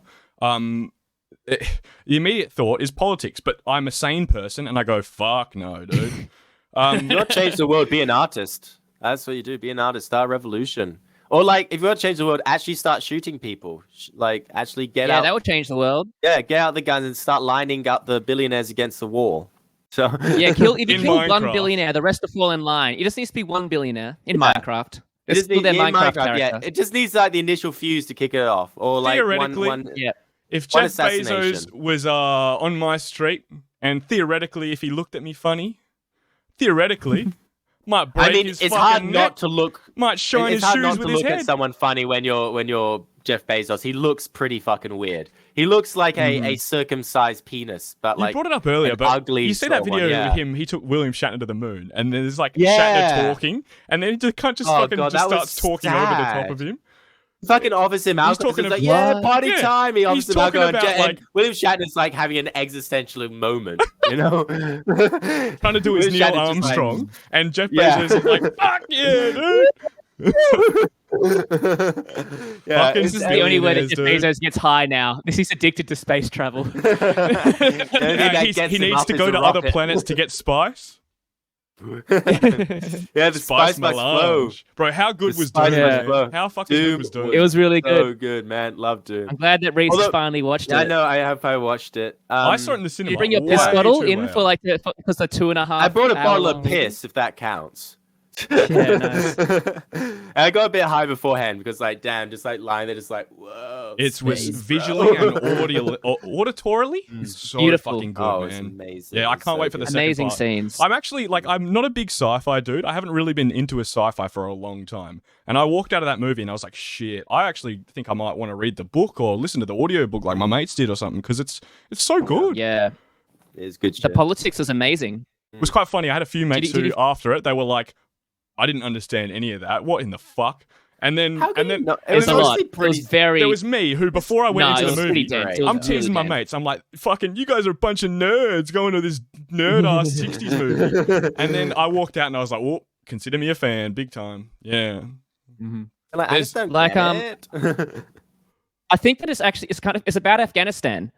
The immediate thought is politics, but I'm a sane person and I go, fuck no, dude. You want to change the world, be an artist. That's what you do. Be an artist, start a revolution. Or like, if you want to change the world, actually start shooting people. Like, actually get out. Yeah, that would change the world. Yeah, get out the guns and start lining up the billionaires against the wall. So Yeah, if you In kill one Minecraft. billionaire, the rest will fall in line. It just needs to be one billionaire in Minecraft. It It's just still needs, their yeah, Minecraft yeah, character. it just needs like the initial fuse to kick it off, or like Theoretically, one Yeah. if one Jeff Bezos assassination. was on my street, and theoretically, if he looked at me funny, theoretically, might break I mean, his it's fucking hard neck, not to look. might shine It's his hard shoes not with to his look head. at someone funny when you're Jeff Bezos. He looks pretty fucking weird. He looks like a circumcised penis, but You like brought it up earlier, an but ugly you see sort that of video one, yeah. of him? He took William Shatner to the moon, and then there's like Yeah. Shatner talking, and then he just can't just Oh, fucking God, just that was starts talking over the top sad. of him. fucking offers him alcohol. talking He's like, of- yeah, What? party Yeah, time. He offers he's him talking alcohol. about, And William Shatner's like having an existential moment, you know? Trying to do his William Neil Shatner's just like, Armstrong, and Jeff Yeah. Bezos is like, fuck yeah, dude. yeah, Fucking This is the only way that billionaires, Jeff dude. Bezos gets high now. He's addicted to space travel. He needs to go to other planets to get spice. Yeah, the Spice Max flow. Melange. Bro, how good The was Spice Doom? Max man? flow. How fucking good Doom was Doom? It was really So good. good, man. Love Doom. I'm glad that Reese has Although- finally watched Yeah, I it. know. I hope I watched it. I saw it in the Did cinema. you bring your way piss bottle too in loud. for like because the 2.5? I brought a bottle of hour-long piss, if that counts. Yeah, nice. And I got a bit high beforehand because, like, damn, just like lying there, just like, whoa. It was space, visually bro. and auditorily it's so Beautiful. fucking good, Oh, it's man. amazing. Yeah, I It's can't so wait for the good. second Amazing part. scenes. I'm actually like I'm not a big sci-fi dude. I haven't really been into a sci-fi for a long time. And I walked out of that movie and I was like, shit, I actually think I might want to read the book or listen to the audiobook like my mates did or something because it's so good. Yeah, It's good the shit. politics is amazing. It was quite funny. I had a few mates did who you- after it they were like, I didn't understand any of that. What in the fuck? And then How can and you then not- It was a lot. honestly It was pretty. very. there was me who before I went No, it into was the pretty movie, dense. It was I'm really teasing my dense. mates. I'm like, fucking, you guys are a bunch of nerds going to this nerd ass 60s movie. And then I walked out and I was like, well, consider me a fan, big time. Yeah. Like, I just don't like, get it. I think that it's about Afghanistan.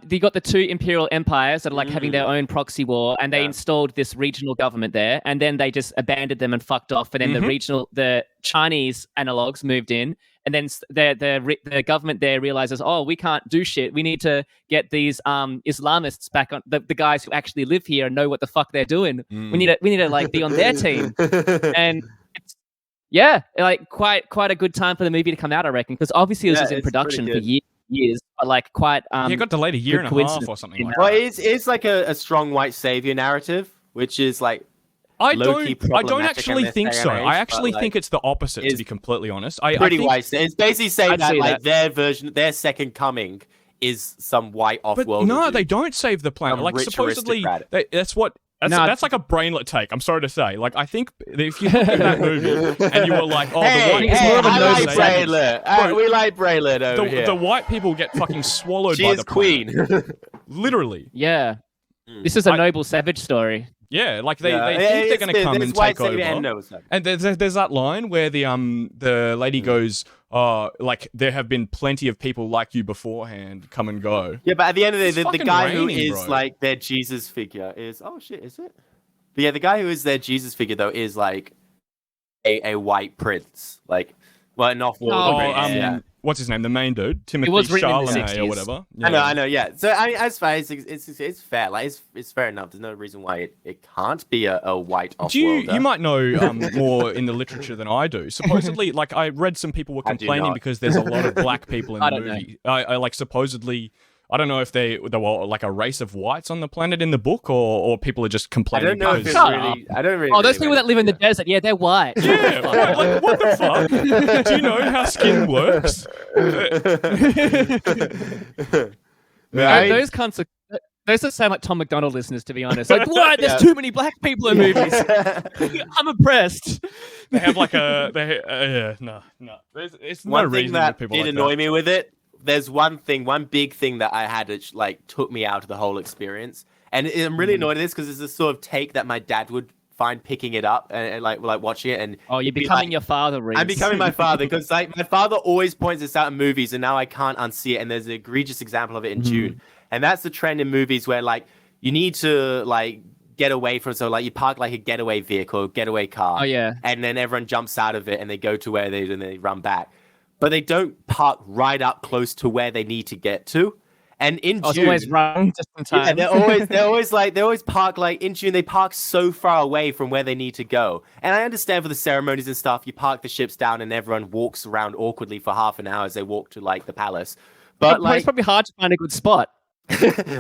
They got the two imperial empires that are like having their own proxy war, and they installed this regional government there, and then they just abandoned them and fucked off. And then the Chinese analogs moved in, and then the government there realizes, oh, we can't do shit. We need to get these Islamists back on the guys who actually live here and know what the fuck they're doing. We need to like be on their team, and yeah, like quite a good time for the movie to come out, I reckon, because obviously this was in it's pretty production for good. years, but like quite Yeah, it got delayed a year good and a half coincidence. or something like Well, that. it's like a strong white savior narrative, which is like I low-key don't problematic actually in this think day so. and age, I but, actually like, think it's the opposite, to it's be completely honest. I pretty think, white. It's basically saying I'd that say like that. their version, their second coming, is some white but off-world. no, they don't save the planet. Some Like rich supposedly, aristocrat. that's like a brainlet take. I'm sorry to say. Like I think if you look at that movie and you were like, oh, the Hey, white it's hey, more of a I noble like savage. Braylon. Bro, We like Braylon over the, here. the white people get fucking swallowed she by is the planet. queen. Literally. Yeah. This is a noble savage story. Yeah, like they Yeah, think they're going to come there's and white take savior and over. noble savage. And there's that line where the lady goes, like there have been plenty of people like you beforehand come and go. Yeah, but at the end of the It's day, the fucking guy who raining, is bro. like their Jesus figure is is it? But yeah, the guy who is their Jesus figure though is like a white prince, like an off-world Oh, prince. yeah. What's his name? The main dude, Timothy was written in the Chalamet or 60s. whatever. I know, yeah. So I mean, as far as it's fair, like it's fair enough. There's no reason why it can't be a white Do you off-worlder. might know more in the literature than I do. Supposedly, like I read some people were I do complaining not. because there's a lot of black people in I the don't know. movie. I like supposedly I don't know if there were like a race of whites on the planet in the book, or people are just I complaining. don't know if because- it's really. I don't really. Oh, those really people that live in the desert, yeah, they're white. Yeah, like what the fuck? Do you know how skin works? Those cunts are. Those that sound like Tom McDonald listeners, to be honest. Like, why? There's too many black people in movies. I'm impressed. They have like a no. It's no One thing reason that people did like annoy that. me with it. There's one big thing that I had that like took me out of the whole experience, and I'm really annoyed at this because it's a sort of take that my dad would find picking it up and like watching it. And Oh, you're be becoming like- your father, Reese. I'm becoming my father because like my father always points this out in movies, and now I can't unsee it. And there's an egregious example of it in June, and that's the trend in movies where like you need to like get away from, so like you park like a getaway vehicle, getaway car. Oh, yeah. And then everyone jumps out of it and they go to where they run back. But they don't park right up close to where they need to get to. And in I was June, always wrong just in time. yeah, they always park like in June. They park so far away from where they need to go. And I understand for the ceremonies and stuff, you park the ships down and everyone walks around awkwardly for half an hour as they walk to like the palace. But It's probably hard to find a good spot.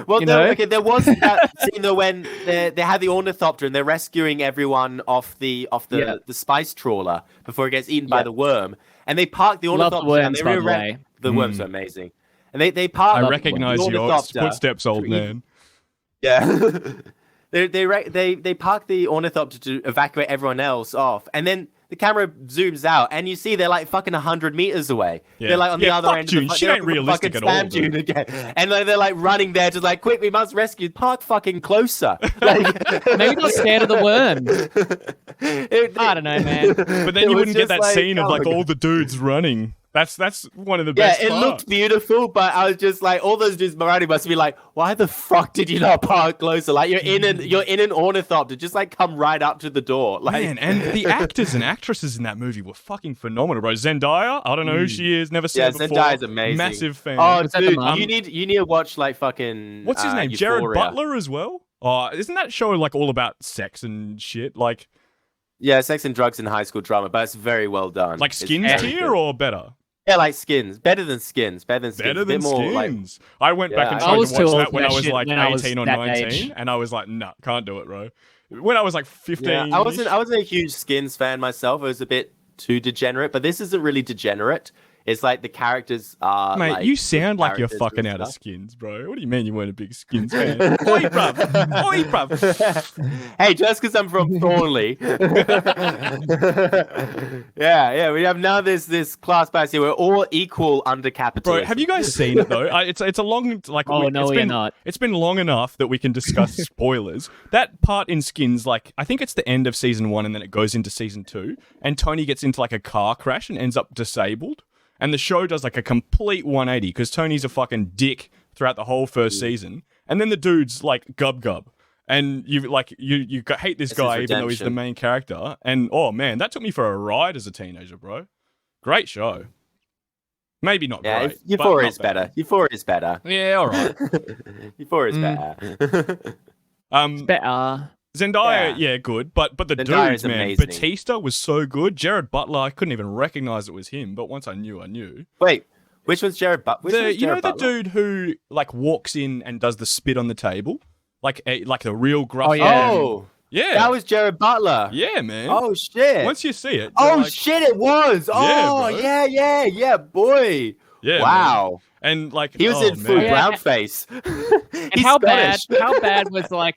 well, You know? there was that scene though when they had the ornithopter and they're rescuing everyone off the spice trawler before it gets eaten by the worm, and they park the Love the ornithopter and worms, they by the re-erect- way. the worms are amazing, and they park. I the recognize your ornithopter. footsteps, old man. Yeah. they park the ornithopter to evacuate everyone else off, and then the camera zooms out, and you see they're like fucking 100 meters away. Yeah. They're like on the Yeah, other fuck end. June. Of the, She they're ain't on the realistic fucking at all, sand dune dude. again, and like, they're like running there, just like quick, we must rescue. Park fucking closer. Like, Maybe they're scared of the worms. I don't know, man. But then It you was wouldn't get just that like, scene of oh like my all the dudes running. That's one of the best. it parts. looked beautiful, but I was just like, all those dudes running must be like, why the fuck did you not park closer? Like you're in an ornithopter, just like come right up to the door. Like, Man, and the actors and actresses in that movie were fucking phenomenal, bro. Zendaya, I don't know who she is, never seen her before. Zendaya's amazing. Massive fan. Oh, Was that the dude, mum? you need to watch like fucking. What's his name? Jared Euphoria. Butler as well. Oh, isn't that show like all about sex and shit? Like Yeah, sex and drugs in high school drama, but it's very well done. like It's Skins very tier good. or better? Yeah, like Skins. Better than Skins. Better Better A bit than more, like, Skins. I went back and I tried was to too watch old that for when that I was shit like when I was 18 or that 19, age. and I was like, nah, can't do it, bro. When I was like 15, yeah, I wasn't a huge Skins fan myself. It was a bit too degenerate, but this isn't really degenerate. It's like the characters are. Mate, like, you sound good like you're characters fucking and out of stuff. Skins, bro. What do you mean you weren't a big Skins fan? Oi, bruv. Oi, bruv. Hey, just because I'm from Thornley. yeah. We have now this class pass here. We're all equal under capitalism. Bro, have you guys seen it though? It's a long like. Oh, no, it's we're been, not. It's been long enough that we can discuss spoilers. That part in Skins, like I think it's the end of season 1, and then it goes into season 2, and Tony gets into like a car crash and ends up disabled, and the show does like a complete 180 because Tony's a fucking dick throughout the whole first season, and then the dude's like gub. And you hate this It's guy his even though he's the redemption. main character. And oh man, that took me for a ride as a teenager, bro. Great show. Maybe not Yeah, great. Euphoria but is not bad. better. Euphoria is better. Yeah, all right. Euphoria is better. Better. Zendaya, yeah, good, but the Zendaya dudes, is man, amazing. Batista was so good. Jared Butler, I couldn't even recognize it was him, but once I knew. Wait, which one's Jared Butler? You know the dude who like walks in and does the spit on the table, like the real gruff. Oh, yeah. Oh, yeah, that was Jared Butler. yeah, man. Oh shit. Once you see it, Oh you're like, shit, it was. Oh bro. yeah, boy. yeah, Wow. man. And like He was oh, in full man. Yeah. brown face. And He's how Scottish. bad was like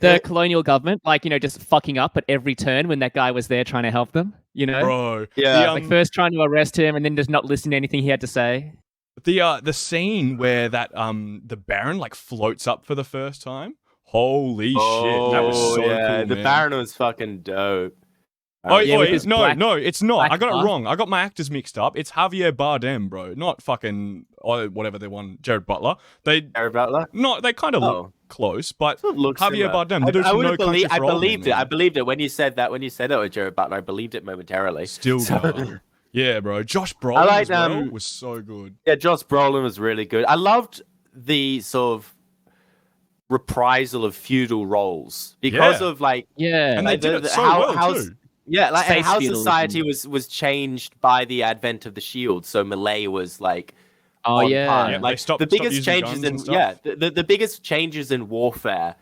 the colonial government, like, you know, just fucking up at every turn when that guy was there trying to help them, you know? bro. Yeah. Like first trying to arrest him and then just not listen to anything he had to say. The scene where that the Baron like floats up for the first time. Holy shit, that was so yeah. cool, The man. Baron was fucking dope. Oh, Yeah, with wait, his no, black- it's not. black I got it mask. wrong. I got my actors mixed up. It's Javier Bardem, bro, not fucking whatever they want. Jared Butler. They Jared Butler. kind of Oh. look close, but It looks Javier similar. Bardem. The dude I from would No have Country believed. I for Old Men, believed it. man. I believed it when you said that. When you said it was Jared Butler, I believed it momentarily. Still So- go. Yeah, bro. Josh Brolin I like, as well was so good. Yeah, Josh Brolin was really good. I loved the sort of reprisal of feudal roles because Yeah. of like Yeah. And they like, did it so how, well how- too. Yeah, like and Space how feudalism. society was changed by the advent of the shield. So Malay was like Oh, on yeah. par. Yeah, Like they stopped the biggest using changes guns in and stuff. the biggest changes in warfare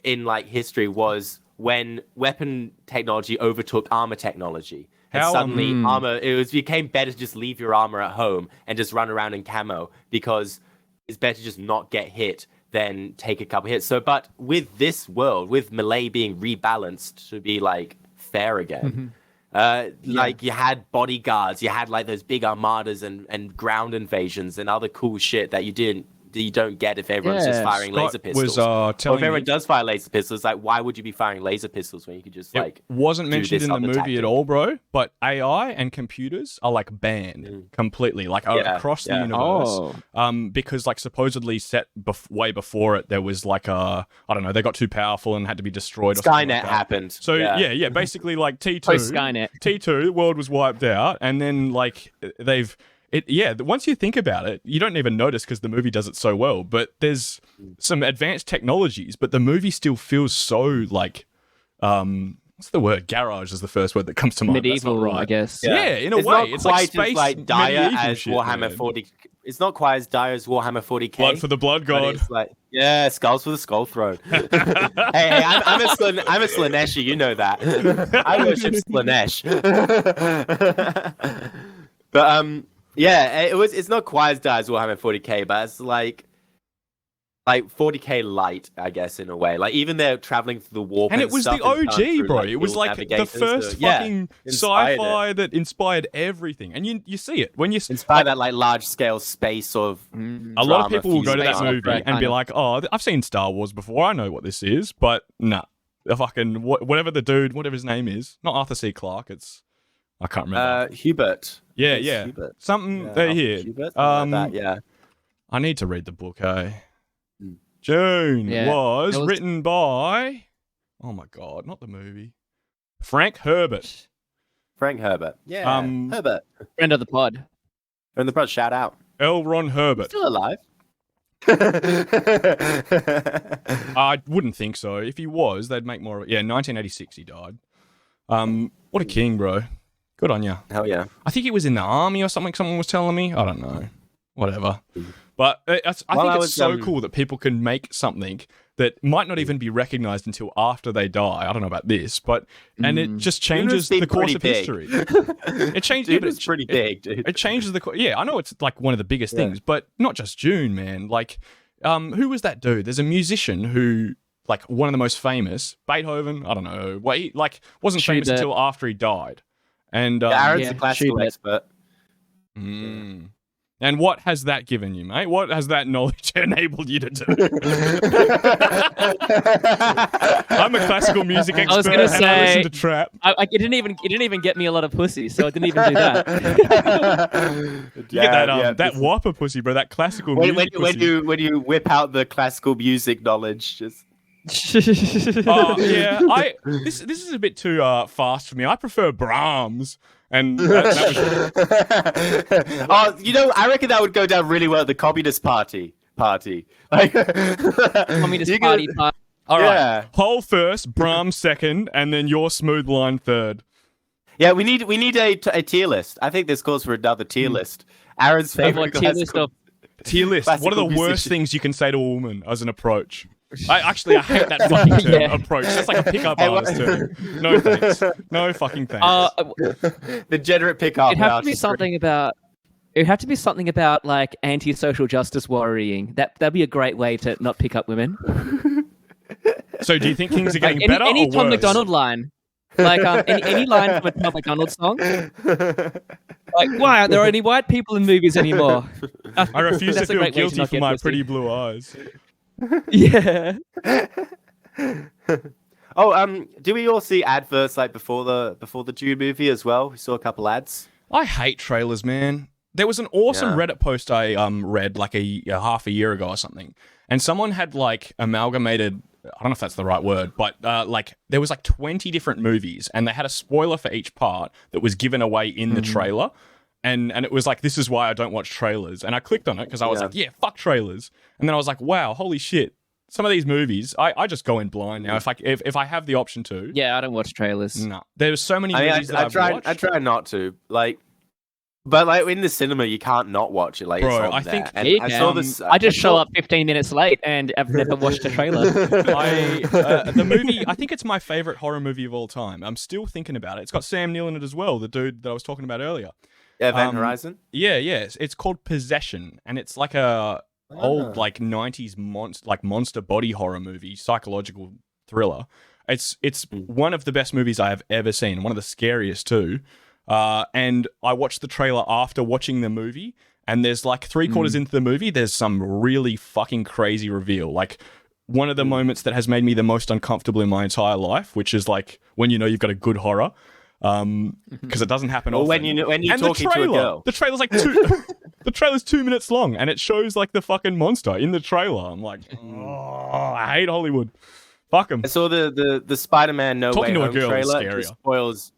in like history was when weapon technology overtook armor technology. And How, suddenly armor became better to just leave your armor at home and just run around in camo because it's better to just not get hit than take a couple hits. So but with this world, with melee being rebalanced to be like fair again. Like you had bodyguards, you had like those big armadas and ground invasions and other cool shit that you don't get if everyone's just firing laser Scott pistols. was telling or if everyone me does fire laser pistols, like why would you be firing laser pistols when you could just like wasn't do mentioned this in the other movie tactic? at all, bro. But AI and computers are like banned completely, like across the universe. Because like supposedly set way before it, there was like I don't know, they got too powerful and had to be destroyed. Or something Skynet like that. happened. So yeah, basically like T2, Post-Skynet. T2, the world was wiped out, and then like once you think about it, you don't even notice because the movie does it so well. But there's some advanced technologies, but the movie still feels so like, what's the word? Garage is the first word that comes to mind. That's not Medieval, right. I guess. Yeah, in a it's way, not it's quite like space as like dire medieval as shit, Warhammer man. 40. It's not quite as dire as Warhammer 40k. Blood for the blood but god. It's like skulls for the skull throne. hey, I'm a Slaneshi, you know that. I worship Slanesh. But it's not quite as dire as Warhammer 40k, but it's like 40k light, I guess, in a way. Like even they're traveling through the warp, And it was the OG, bro. It was like the first fucking sci-fi that inspired everything. And you see it when you inspired that like large scale space sort of. A lot of people will go to that drama movie and be like, "Oh, I've seen Star Wars before. I know what this is." But nah, the fucking whatever the dude, whatever his name is, not Arthur C. Clarke. I can't remember. Hubert. Yeah, It's yeah. Hubert. Something Yeah, they here. Hubert, something like that, yeah. I need to read the book, eh? June Yeah, was it was- written by, oh my god, not the movie, Frank Herbert. Frank Herbert. Yeah. Herbert. Friend of the pod. Friend of the pod. Shout out. L. Ron Herbert. Still alive. I wouldn't think so. If he was, they'd make more. Yeah, 1986 he died. What a king, bro. Good on you. Hell yeah. I think he was in the army or something. Someone was telling me. I don't know. Whatever. But I think it's so cool that people can make something that might not even be recognized until after they die. I don't know about this, but and it just changes the course of history. It changed. Dude, it's pretty big, dude. It changes the. Yeah, I know it's like one of the biggest things, but not just June, man. Like, who was that dude? There's a musician who, like, one of the most famous, Beethoven. I don't know. Well, he like wasn't famous until after he died. And Aaron's a classical expert. And what has that given you, mate? What has that knowledge enabled you to do? I'm a classical music expert. I was gonna say, I listen to trap. it didn't even get me a lot of pussy, so I didn't even do that. You get that whopper pussy, bro. That classical music pussy. When you whip out the classical music knowledge, just. Oh yeah, this is a bit too fast for me. I prefer Brahms, and that was... I reckon that would go down really well at the Communist Party. Like Communist Party. All right, Hole first, Brahms second, and then your smooth line third. Yeah, we need a tier list. I think this calls for another tier list. Aaron's favorite tier list. What are the worst things you can say to a woman as an approach? I hate that fucking term, approach. That's like a pickup artist term. No thanks. No fucking thanks. Degenerate pickup. It'd have to be something about. It would have to be something about like anti-social justice worrying. That'd be a great way to not pick up women. So do you think things are getting like better any or Tom worse? McDonald line? Like any line from a Tom McDonald song? Like, why aren't there any white people in movies anymore? I refuse to feel guilty for my pretty blue eyes. Yeah. Do we all see adverts like before the Dune movie as well? We saw a couple ads. I hate trailers, man. There was an awesome Reddit post I read like a half a year ago or something, and someone had like amalgamated. I don't know if that's the right word, but like there was like 20 different movies, and they had a spoiler for each part that was given away in the trailer. And it was like, this is why I don't watch trailers. And I clicked on it because I was like, yeah, fuck trailers. And then I was like, wow, holy shit. Some of these movies, I just go in blind now. If I have the option to. Yeah, I don't watch trailers. No. There's so many movies that I've watched. I try not to. Like, But like in the cinema, you can't not watch it. Like, Bro, it's on I there. think- And Yeah, you I can. saw this. I just show up 15 minutes late and I've never watched a trailer. The movie, I think it's my favorite horror movie of all time. I'm still thinking about it. It's got Sam Neill in it as well, the dude that I was talking about earlier. Event Horizon. Yeah. It's called Possession, and it's like a old like 90s monster body horror movie, psychological thriller. It's one of the best movies I have ever seen. One of the scariest too. And I watched the trailer after watching the movie, and there's like 3/4 into the movie, there's some really fucking crazy reveal. Like one of the moments that has made me the most uncomfortable in my entire life, which is like when you know you've got a good horror. Because it doesn't happen often. When you're and talking to a girl. The trailer's like the trailer's 2 minutes long, and it shows like the fucking monster in the trailer. I'm like, oh, I hate Hollywood. Fuck them. I saw the Spider-Man No Talking Way to a Home girl is trailer. scarier. Just spoils.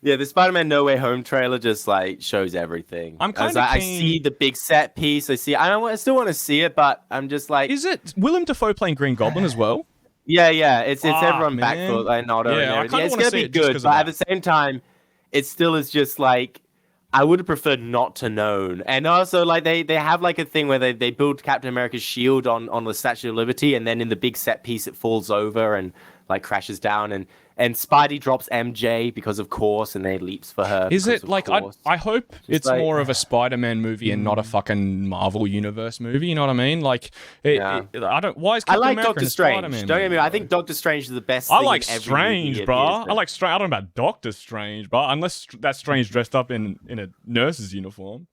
Yeah, the Spider-Man No Way Home trailer just like shows everything. I'm kinda I keen- see the big set piece. I still want to see it, but I'm just like, Is it Willem Dafoe playing Green Goblin as well? yeah. It's everyone back man. for like Notto. Yeah, I and kinda everything. It's wanna gonna see be it just good, 'cause of but at that. the same time, it still is just like I would have preferred not to known. And also like they have like a thing where they build Captain America's shield on the Statue of Liberty, and then in the big set piece it falls over and like crashes down, and Spidey drops MJ because of course, and they leaps for her. Is because it of like course. I hope it's like- more of a Spider-Man movie and not a fucking Marvel Universe movie? You know what I mean? Like, Yeah. I don't. Why is I Captain like America Doctor in a Strange. Spider-Man Don't get me movie, wrong. I bro? think Doctor Strange is the best. I thing like in every Strange, movie he bro. appears in. I like Strange. I don't know about Doctor Strange, bro. Unless that's Strange dressed up in a nurse's uniform.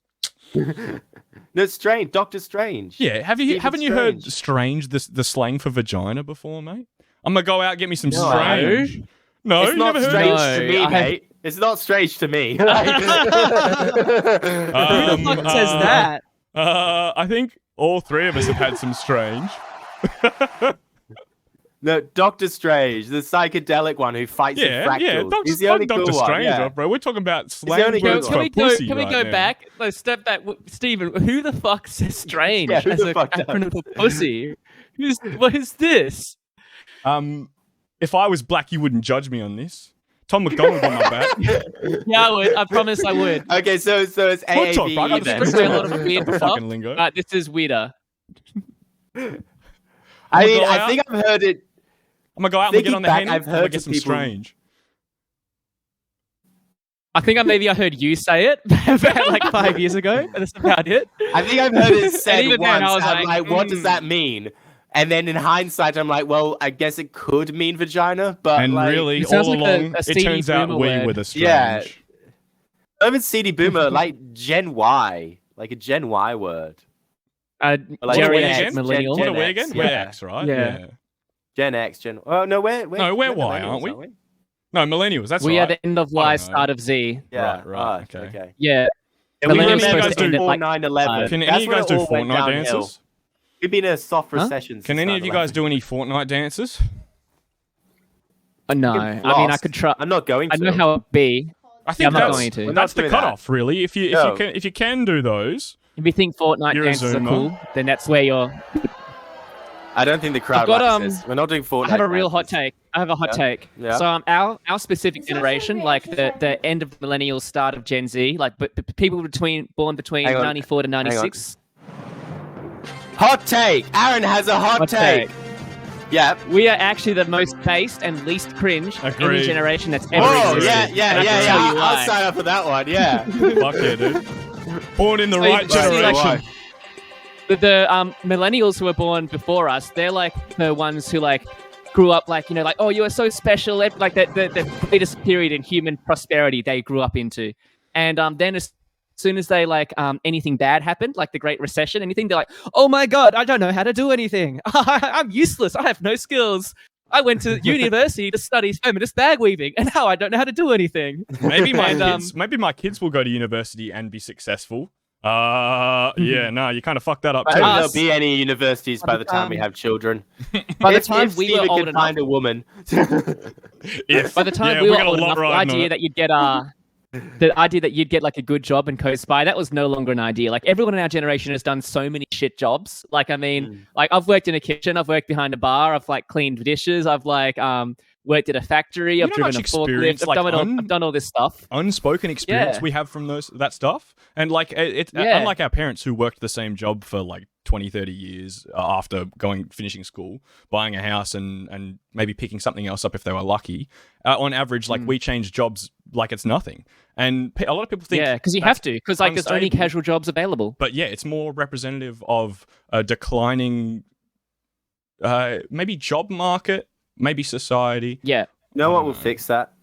No, Strange. Doctor Strange. Yeah, haven't Stephen you heard Strange, the slang for vagina before, mate? I'm gonna go out and get me some Strange. No, It's you not never heard strange it? to me, I have- mate. It's not strange to me. Who the fuck says that? I think all three of us have had some Strange. No, Doctor Strange, the psychedelic one who fights with fractals. Yeah, He's the only Doctor cool one, Strange, yeah. bro. We're talking about the slang only words good for one. pussy Can we right go now. back? Let's step back. Steven, who the fuck says strange Yeah, who as the a fuck does? acronym for pussy? What is this? If I was black, you wouldn't judge me on this. Tom McDonald on my back. Yeah, I would. I promise I would. Okay, so it's Talk, bro. I AAVE got the then. script Say a lot of weird Fucking stuff. lingo. This is weirder. I mean, go I out. think I've heard it. I'm gonna go out and get on the Thinking hand. back, I've I'm gonna heard get of some people- Strange. I think maybe I heard you say it about like 5 years ago. But that's about it. I think I've heard it said even once. then, I was I'm like, like, what does that mean? And then in hindsight, I'm like, well, I guess it could mean vagina, but And like, really, it sounds all like a along, it CD turns out boomer we word. were the Strange. Yeah. I'm in CD Boomer, like Gen Y, like a Gen Y word. Like What are we geriatric again? millennial. What are Gen we X, again? yeah. We're X, right? Yeah. Gen X, Gen. Oh no, we're No, we're Y, millennials, aren't we? No, millennials. That's We right. are the end of I Y, don't know. start of Z. Yeah, Right, oh, okay. Yeah. And we Millennials remember supposed guys to end do at like 9/11. Can That's any of you when guys it do all went Fortnite downhill. dances? We've been in a soft Huh? recession. Can since any of you guys 9/11. do any Fortnite dances? No. I mean, I Lost. could try. I'm not going to. I know how it be. I think I'm not that's, going to. We're that's not the doing that. cutoff, really. If you No. if you can do those, If you think Fortnite You're a dances are Zoomer. cool, then that's where you're. I don't think the crowd I've got, likes this. We're not doing Fortnite. I have a real hot dances. take. I have a hot Yeah. take. Yeah. So our specific generation, like the end of the millennials, start of Gen Z, like but people born between Hang on. 94 to 96. Hot take. Aaron has a hot take. Yeah. We are actually the most based and least cringe Agreed. any generation that's ever Oh existed. yeah. And I can tell you I'll why. sign up for that one. Yeah. fuck yeah, dude. Born in the So right you see, like, generation. The millennials who were born before us, they're like the ones who like grew up like, you know, like, oh, you are so special, like the greatest period in human prosperity they grew up into. And then as soon as they like anything bad happened, like the Great Recession, anything, they're like, oh my God, I don't know how to do anything. I'm useless. I have no skills. I went to university to study feminist bag weaving, and now I don't know how to do anything. Maybe my And, kids. Maybe my kids will go to university and be successful. Yeah, no, you kind of fucked that up I too. don't think Us. there'll be any universities by the time we have children. By the If time we were Steven old could enough, find a woman. If- by the time yeah, we were got a old lot enough, the riding on idea us. that you'd get the idea that you'd get like a good job and co-spy, that was no longer an idea. Like everyone in our generation has done so many shit jobs. Like I mean, like I've worked in a kitchen, I've worked behind a bar, I've like cleaned dishes, I've like worked at a factory. You I've know driven much a experience, forklift. like, I've done all this stuff. Unspoken experience Yeah. we have from that stuff. And like it's Yeah. unlike our parents who worked the same job for like 20, 30 years after finishing school, buying a house and maybe picking something else up if they were lucky. On average, like we change jobs like it's nothing. And a lot of people think because you have to, because like there's only unstable. casual jobs available. But yeah, it's more representative of a declining maybe job market, maybe society. Yeah. You know what will fix that?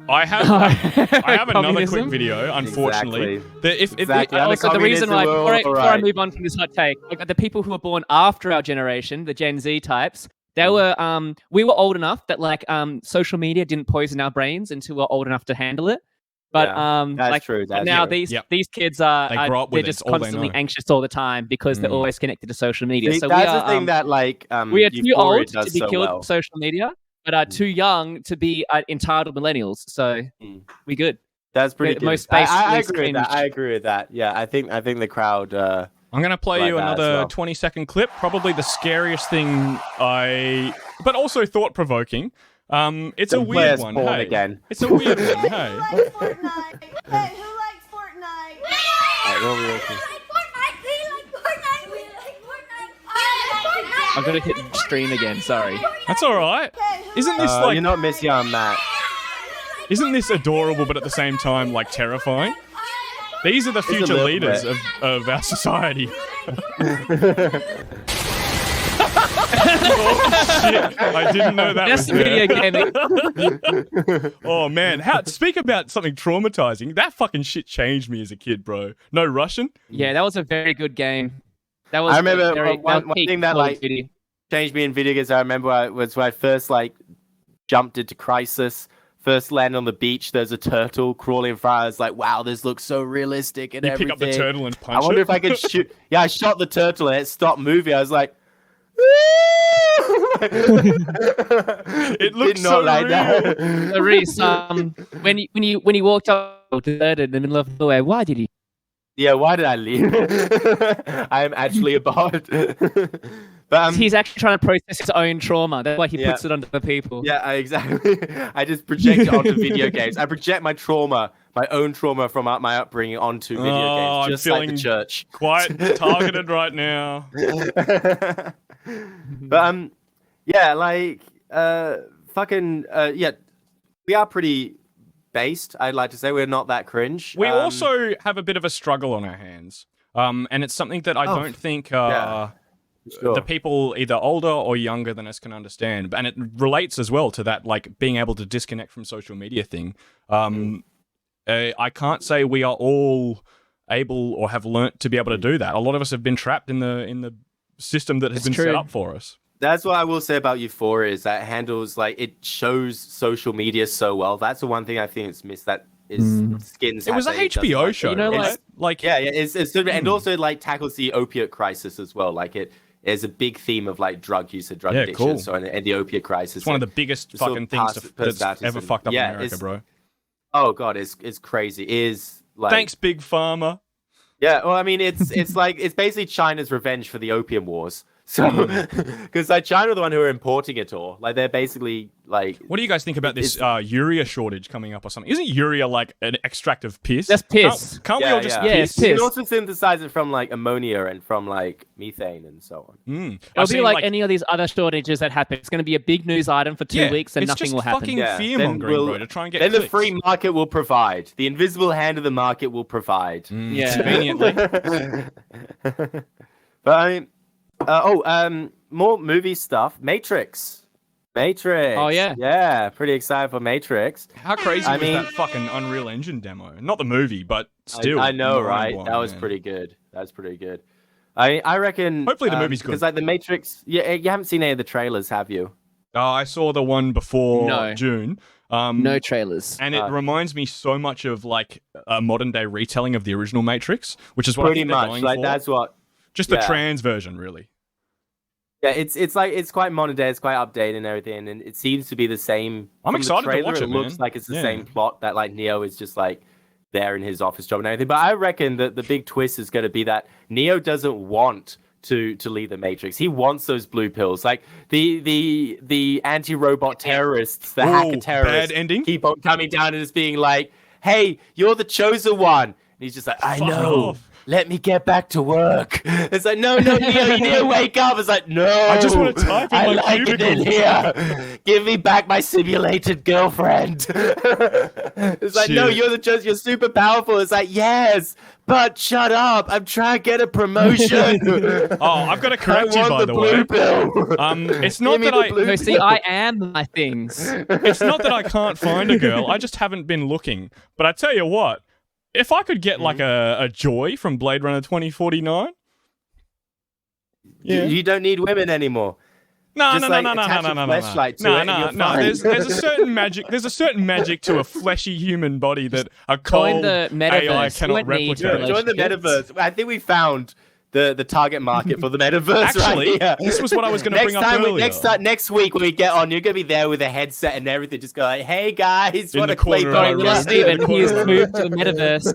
I have another quick Communism? video, unfortunately. Exactly. That if Exactly. Under Also, the reason why, communism, before I move on from this hot take, like the people who were born after our generation, the Gen Z types, they were we were old enough that like social media didn't poison our brains until we were old enough to handle it. But that's like true. That's now true. these kids are They grow up with they're it, just it's all they constantly know. anxious all the time because they're always connected to social media. See, So that's we are, the thing that like we are too Euphoria old to does be so killed well. with social media, but are too young to be entitled millennials. So we good. That's pretty The good. most I basic agree with that. cringe. I agree with that. Yeah, I think the crowd. I'm going to play like you that as another well. 20-second clip, probably the scariest thing but also thought-provoking. It's a Don't play weird as one. porn Hey. again. It's a weird one. Hey. Who likes Fortnite? Hey, who likes Fortnite? Alright, what were we looking? I'm gonna hit stream again. Sorry. That's all right. Isn't this You're not Miss Young, Matt. Isn't this adorable, but at the same time, like, terrifying? These are the future little leaders bit. of our society. Oh, shit. I didn't know that That's was there. video gaming. Oh, man. Speak about something traumatizing. That fucking shit changed me as a kid, bro. No Russian? Yeah, that was a very good game. That was I remember very, one peak thing that Call of like Duty. changed me in video games. I remember was when I first like jumped into Crisis. First landed on the beach. There's a turtle crawling in front. I was like, "Wow, this looks so realistic and You everything." pick up the turtle and punch I wonder it? if I could shoot. Yeah, I shot the turtle and it stopped moving. I was like, It looks Did not so like real. that. So, Reese, when you walked up deserted in the middle of nowhere, why did you? Yeah, why did I leave? I am actually a bot. But He's actually trying to process his own trauma. That's why he Yeah. puts it onto the people. yeah, exactly. I just project it onto video games. I project my trauma, my own trauma from my upbringing onto video Oh, I'm games, just like the feeling church. Quite targeted right now. But yeah, like yeah, we are pretty based. I'd like to say we're not that cringe. We also have a bit of a struggle on our hands. And it's something that I don't think Sure. the people either older or younger than us can understand. And it relates as well to that, like, being able to disconnect from social media thing. I can't say we are all able or have learnt to be able to do that. A lot of us have been trapped in the system that has been set true. up for us. That's what I will say about Euphoria is that it handles like it shows social media so well. That's the one thing I think it's missed. That is skins. It was a have that it doesn't HBO like. show, You know, right? Like, Yeah, it's sort of, and also like tackles the opiate crisis as well. Like it is a big theme of like drug use and drug Yeah, addiction. cool. So and the opiate crisis. it's one of the biggest Just sort of fucking things that's personalities ever and- fucked up yeah, America, it's- bro. Oh god, it's crazy. It is like Thanks, Big Pharma. Yeah, well, I mean, it's like it's basically China's revenge for the opium wars. So, because like China are the one who are importing it all. Like they're basically like. What do you guys think about this urea shortage coming up or something? Isn't urea like an extract of piss? That's piss. Can't we all just Yeah, it's piss? You piss. can also synthesize it from like ammonia and from like methane and so on. I've It'll be seen, like any of these other shortages that happen. It's going to be a big news item for 2 weeks and it's nothing just will happen. fucking Yeah, fear then mongering, we'll- bro, to try and get Then the clicks. free market will provide. The invisible hand of the market will provide. Yeah. Conveniently. But I mean, more movie stuff. Matrix. Oh, yeah. Yeah, pretty excited for Matrix. How crazy I was mean- that fucking Unreal Engine demo? Not the movie, but still. I know, right? mind-blowing, That was man. pretty good. That's pretty good. I reckon. Hopefully the movie's good. Because like the Matrix, yeah, you haven't seen any of the trailers, have you? I saw the one before No. June. No trailers. And it reminds me so much of like a modern day retelling of the original Matrix, which is what I Pretty think they're much. going Like for. that's what. Just the yeah. trans version, really. Yeah, it's like it's quite modern day. It's quite updated and everything, and it seems to be the same. I'm from the excited to trailer, watch it, It looks man. like it's the Yeah. same plot that like Neo is just like there in his office job and everything. But I reckon that the big twist is going to be that Neo doesn't want to leave the Matrix. He wants those blue pills. Like the anti-robot terrorists, the hacker terrorists, bad ending. keep on coming down and just being like, "Hey, you're the chosen one." And he's just like, "I know. Let me get back to work." It's like, no, Neo, you need to wake up. It's like, no. I just want to type in I my like it in here. Give me back my simulated girlfriend. It's like, no, you're super powerful. It's like, yes, but shut up. I'm trying to get a promotion. I've got to correct you, by the way. It's not that No, see, I am my things. It's not that I can't find a girl. I just haven't been looking. But I tell you what, if I could get like a Joy from Blade Runner 2049, you don't need women anymore. No. There's a certain magic. There's a certain magic to a fleshy human body that a cold AI cannot replicate. Join the metaverse. I think we found the target market for the metaverse. Actually, right? This was what I was going to bring up earlier. Next week when we get on, you're going to be there with a headset and everything. Just go like, "Hey guys, in want the to play?" corner of our Steven, he's moved to the metaverse.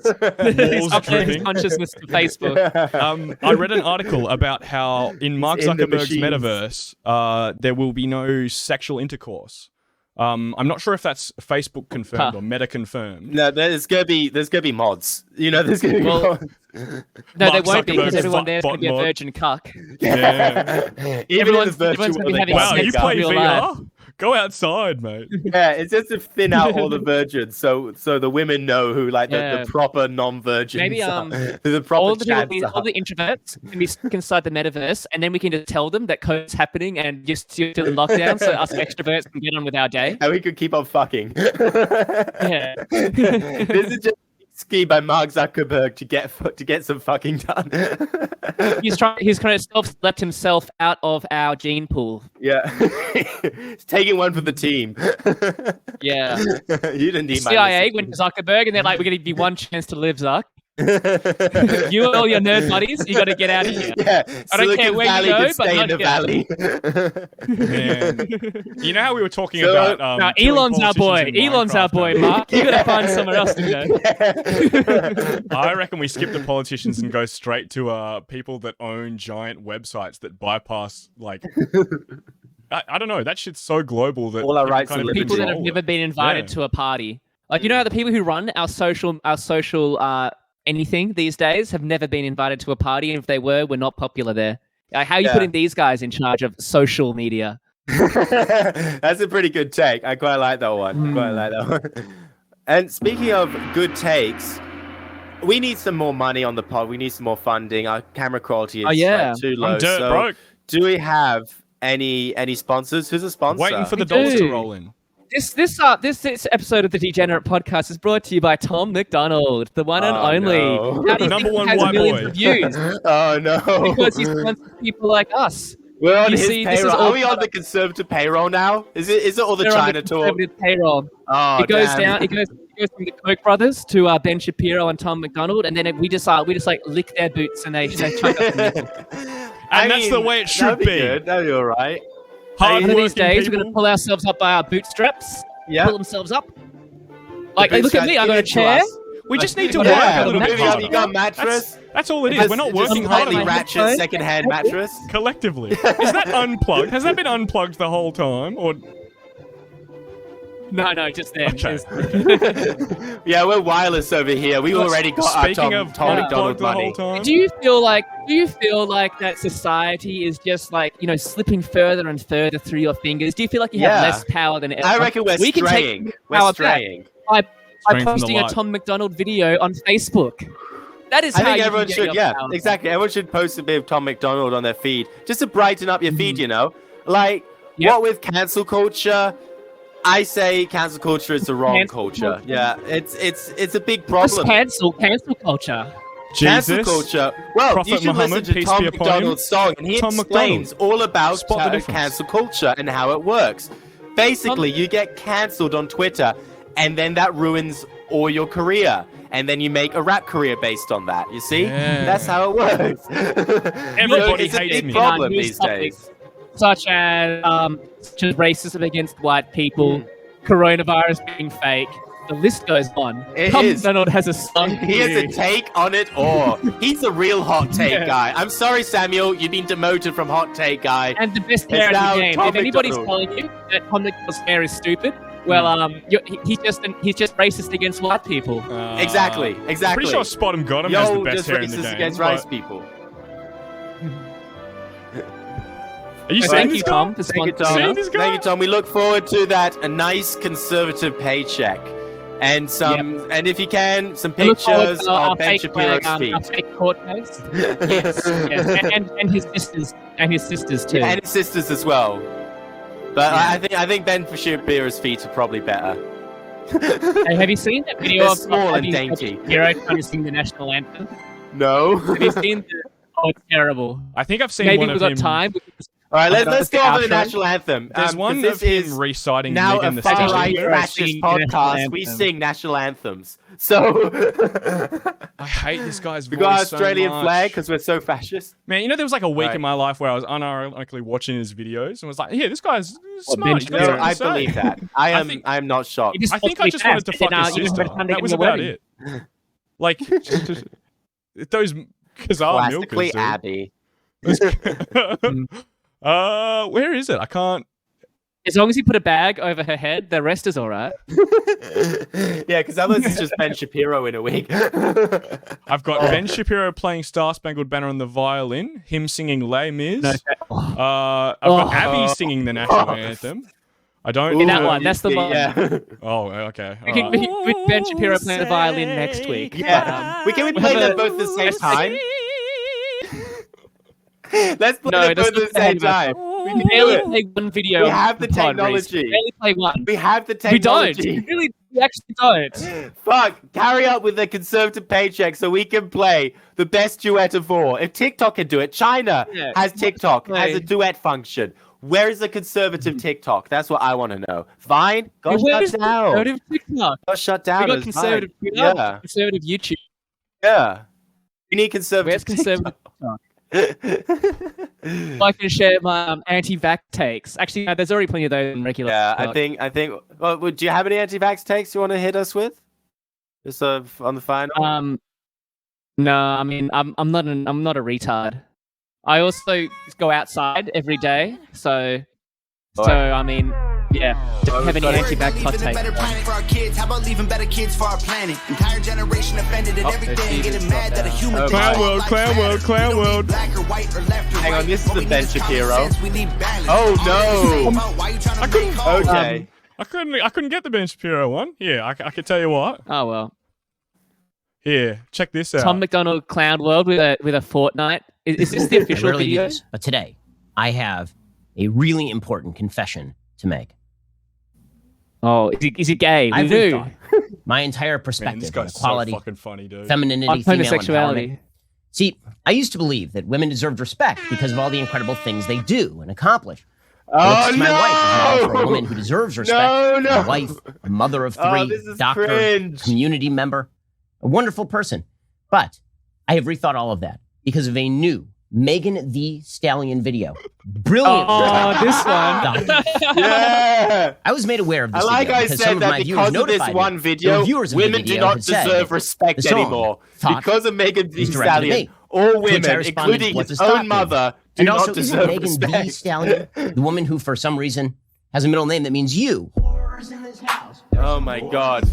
He's uploaded his consciousness to Facebook. I read an article about how in Mark Zuckerberg's metaverse, there will be no sexual intercourse. I'm not sure if that's Facebook confirmed or Meta confirmed. No, there's gonna be mods. You know, there's gonna be mods. No, there won't be because everyone there's gonna be a virgin cuck. Yeah. Everyone's gonna be having wow, sex you play in real VR? life. Go outside, mate. Yeah, it's just to thin out all the virgins, so the women know who like the proper non-virgins. Maybe are. The proper all the introverts can be stuck inside the metaverse, and then we can just tell them that COVID's happening and just still in lockdown, so us extroverts can get on with our day. And we could keep on fucking. Yeah. This is just a scheme by Mark Zuckerberg to get some fucking done. He's kind of left himself out of our gene pool. Yeah. He's taking one for the team. Yeah. You didn't need CIA went to Zuckerberg and they're like, "We're going to give you one chance to live, Zuck. You and all your nerd buddies, you got to get out of here." Yeah, I don't care where you go, but stay in the valley. Man. You know how we were talking about no, Elon's our boy. Elon's our boy, Mark. You got to find somewhere else to go. I reckon we skip the politicians and go straight to people that own giant websites that bypass like. I don't know. That shit's so global that all our rights kind of of people that have never been invited to a party. Like, you know how the people who run our social anything these days have never been invited to a party, and if they were, we're not popular there. How are you putting these guys in charge of social media? That's a pretty good take. I quite like that one. And speaking of good takes, we need some more money on the pod. We need some more funding. Our camera quality is too low. I'm dirt broke. Do we have any sponsors? Who's a sponsor? Waiting for the dollars to roll in. This episode of the Degenerate Podcast is brought to you by Tom McDonald, the one and only. No. How do you Number think one he has white millions boy. of views? Oh no! Because he sponsors people like us. We're on You his see, this is payroll. all Are we on the conservative payroll now? Is it all the They're on China the talk? conservative payroll. Oh, It goes damn. down. It goes from the Koch brothers to Ben Shapiro and Tom McDonald, and then we just like lick their boots and they chuck us a nickel. And that's the way it should be. Good. That'd be all right. One of these Hard-working days, we're people. going to pull ourselves up by our bootstraps. Yeah. Pull themselves up. Like, look at me. I got a chair. We just need to work Yeah, a little bit maybe harder. you got a mattress. That's all it is. We're not working hard Slightly enough ratchet secondhand mattress. collectively. Is that unplugged? Has that been unplugged the whole time? Or No, just them. Okay. Yeah, we're wireless over here. We already got our speaking Tom of McDonald unplugged the money. whole time? Do you feel like that society is just like, slipping further and further through your fingers? Do you feel like you have less power than ever? I reckon we're we can straying. take We're power straying. back by Straying from the posting a light. Tom McDonald video on Facebook. That is I how think you everyone can get should, your power back. exactly. Everyone should post a bit of Tom McDonald on their feed, just to brighten up your feed, Like, what with cancel culture, I say cancel culture is the wrong Cancel culture. culture. Yeah, it's a big Just problem. cancel culture. Cancel Jesus, culture. Well, Prophet you should Muhammad, listen to peace Tom be upon him. McDonald's song, and he Tom explains all about Spot the difference. cancel culture and how it works. Basically, you get cancelled on Twitter, and then that ruins all your career. And then you make a rap career based on that. You see? Yeah. That's how it works. Everybody it's a hates big me. problem News these topics days. such as racism against white people, coronavirus being fake, the list goes on. It Tom is. McDonald has a song. He has a take on it all. He's a real hot take Yeah. guy. I'm sorry, Samuel, you've been demoted from hot take guy. And the best It's hair in now the game. Tom If anybody's McDonald. telling you that Tom McDonald's hair is stupid, well, he's just racist against white people. Exactly. I'm pretty sure Spot 'em Got 'em has the Yo, best just hair in the racist game. against but- rice people. Are you Well, seeing thank this you, guy? Tom. For Thank you, sponsoring Tom. us. this guy? Thank you, Tom. We look forward to that. A nice conservative paycheck. And some, and if you can, some I look forward pictures to our of Ben fake Shapiro's our feet. fake court case. Yes, and his sisters too. Yeah, and his sisters as well. But I think Ben Shapiro's feet are probably better. Hey, have you seen that video They're of small and Ben dainty. Shapiro trying to sing the national anthem? No. Have you seen the? Oh, it's terrible. I think I've seen Maybe one we've of got him. time. All right, let's That's go the over the outro. national anthem. There's 'cause one this of him is reciting now Megan a the far-right Stallion. fascist Sing the national podcast. We anthem. sing national anthems. So I hate this guy's we voice got our so Australian much. flag because we're so fascist. Man, you know there was like a week Right. in my life where I was unironically watching his videos and was like, yeah, this guy's What, smart. Ben He's got Shapiro? something to I say. believe that. I am. think- I am not shocked. You just I think I supposed just to be wanted to fast, fuck and, his you just sister. had time to That get was him a about wedding. it. Like those Kazar milkers. Classically dude. Abby. Where is it? I can't. As long as you put a bag over her head, the rest is all right. Yeah, because otherwise it's just Ben Shapiro in a wig. I've got Ben Shapiro playing Star Spangled Banner on the violin, him singing Les Mis. I've got Abby singing the national anthem. I don't. In that one, that's the one. Yeah. Oh, okay. We can with Ben Shapiro playing the violin next week. Yeah. But, Can we play have them a- both at the same time? Let's play No, them that's both at the not same time. We We can do barely it. play one video. We have the per pod, Reese. technology. We barely play one. We have the We don't. technology. We actually don't. Fuck, carry up with the conservative paycheck so we can play the best duet of all. If TikTok can do it, China Yeah. has TikTok, Play. has a duet function. Where is the conservative TikTok? That's what I want to know. Vine? Got Where shut is down. conservative TikTok? Got shut down. We got as conservative Vine. Twitter, Yeah. conservative YouTube. Yeah. We need conservative Where's conservative TikTok? TikTok. I can share my anti-vax takes. Actually, no, there's already plenty of those in regular. Yeah, TikTok. I think. Well, do you have any anti-vax takes you want to hit us with? Just on the final. No, I mean, I'm not a retard. I also go outside every day, so I mean, yeah. Don't have any anti-vax hot takes. Better planet for our kids. How about leaving better kids for our planet? Entire generation offended at everything. Getting mad that a human Clown world, clown world, clown world. Black or white or left or Hang on, right. this is What the we Ben need is Shapiro. common sense. We need balance. Oh, All this no. is about why you trying to make calls. Okay. I couldn't get the Ben Shapiro one. Yeah, I could tell you what. Oh well. Here, check this out. Tom McDonald Clown World with a Fortnite. Is this the official I rarely video? do this, but today I have a really important confession to make. Oh, is he gay? We I've knew. rethought my entire Man, perspective this on guy's so equality, fucking funny, dude. femininity, On female homosexuality. empowerment. See, I used to believe that women deserved respect because of all the incredible things they do and accomplish. Oh, Looks, my wife is a model for a no. woman who deserves respect. No. A wife, a mother of Oh, three, this is doctor, cringe. community member, a wonderful person. But I have rethought all of that because of a new Megan the Stallion video. Brilliant. Oh, this one. Yeah. I was made aware of this I like video I because said some of that my viewers because of this notified one me. video, The viewers of the women do video not had said deserve that respect the song, anymore. Thought, Because of Megan Thee is directed at Stallion, me. all To which I women, responded, including "What his to stop own me?" mother, do And not also, isn't deserve Megan the respect. Stallion the woman who, for some reason, has a middle name that means you? Oh my god.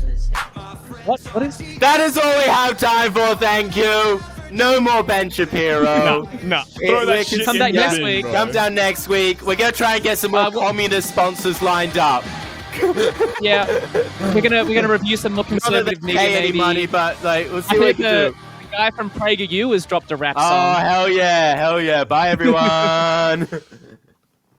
What is? That is all we have time for, thank you. No more Ben Shapiro. No, throw that shit Come in back the next bin, week. bro. Come down next week. We're gonna try and get some more communist sponsors lined up. Yeah, we're gonna review some more Not that conservative they media. pay any Maybe. money, but like we'll I see what we think can do. the guy from PragerU has dropped a rap Oh song. hell yeah, hell yeah. Bye everyone.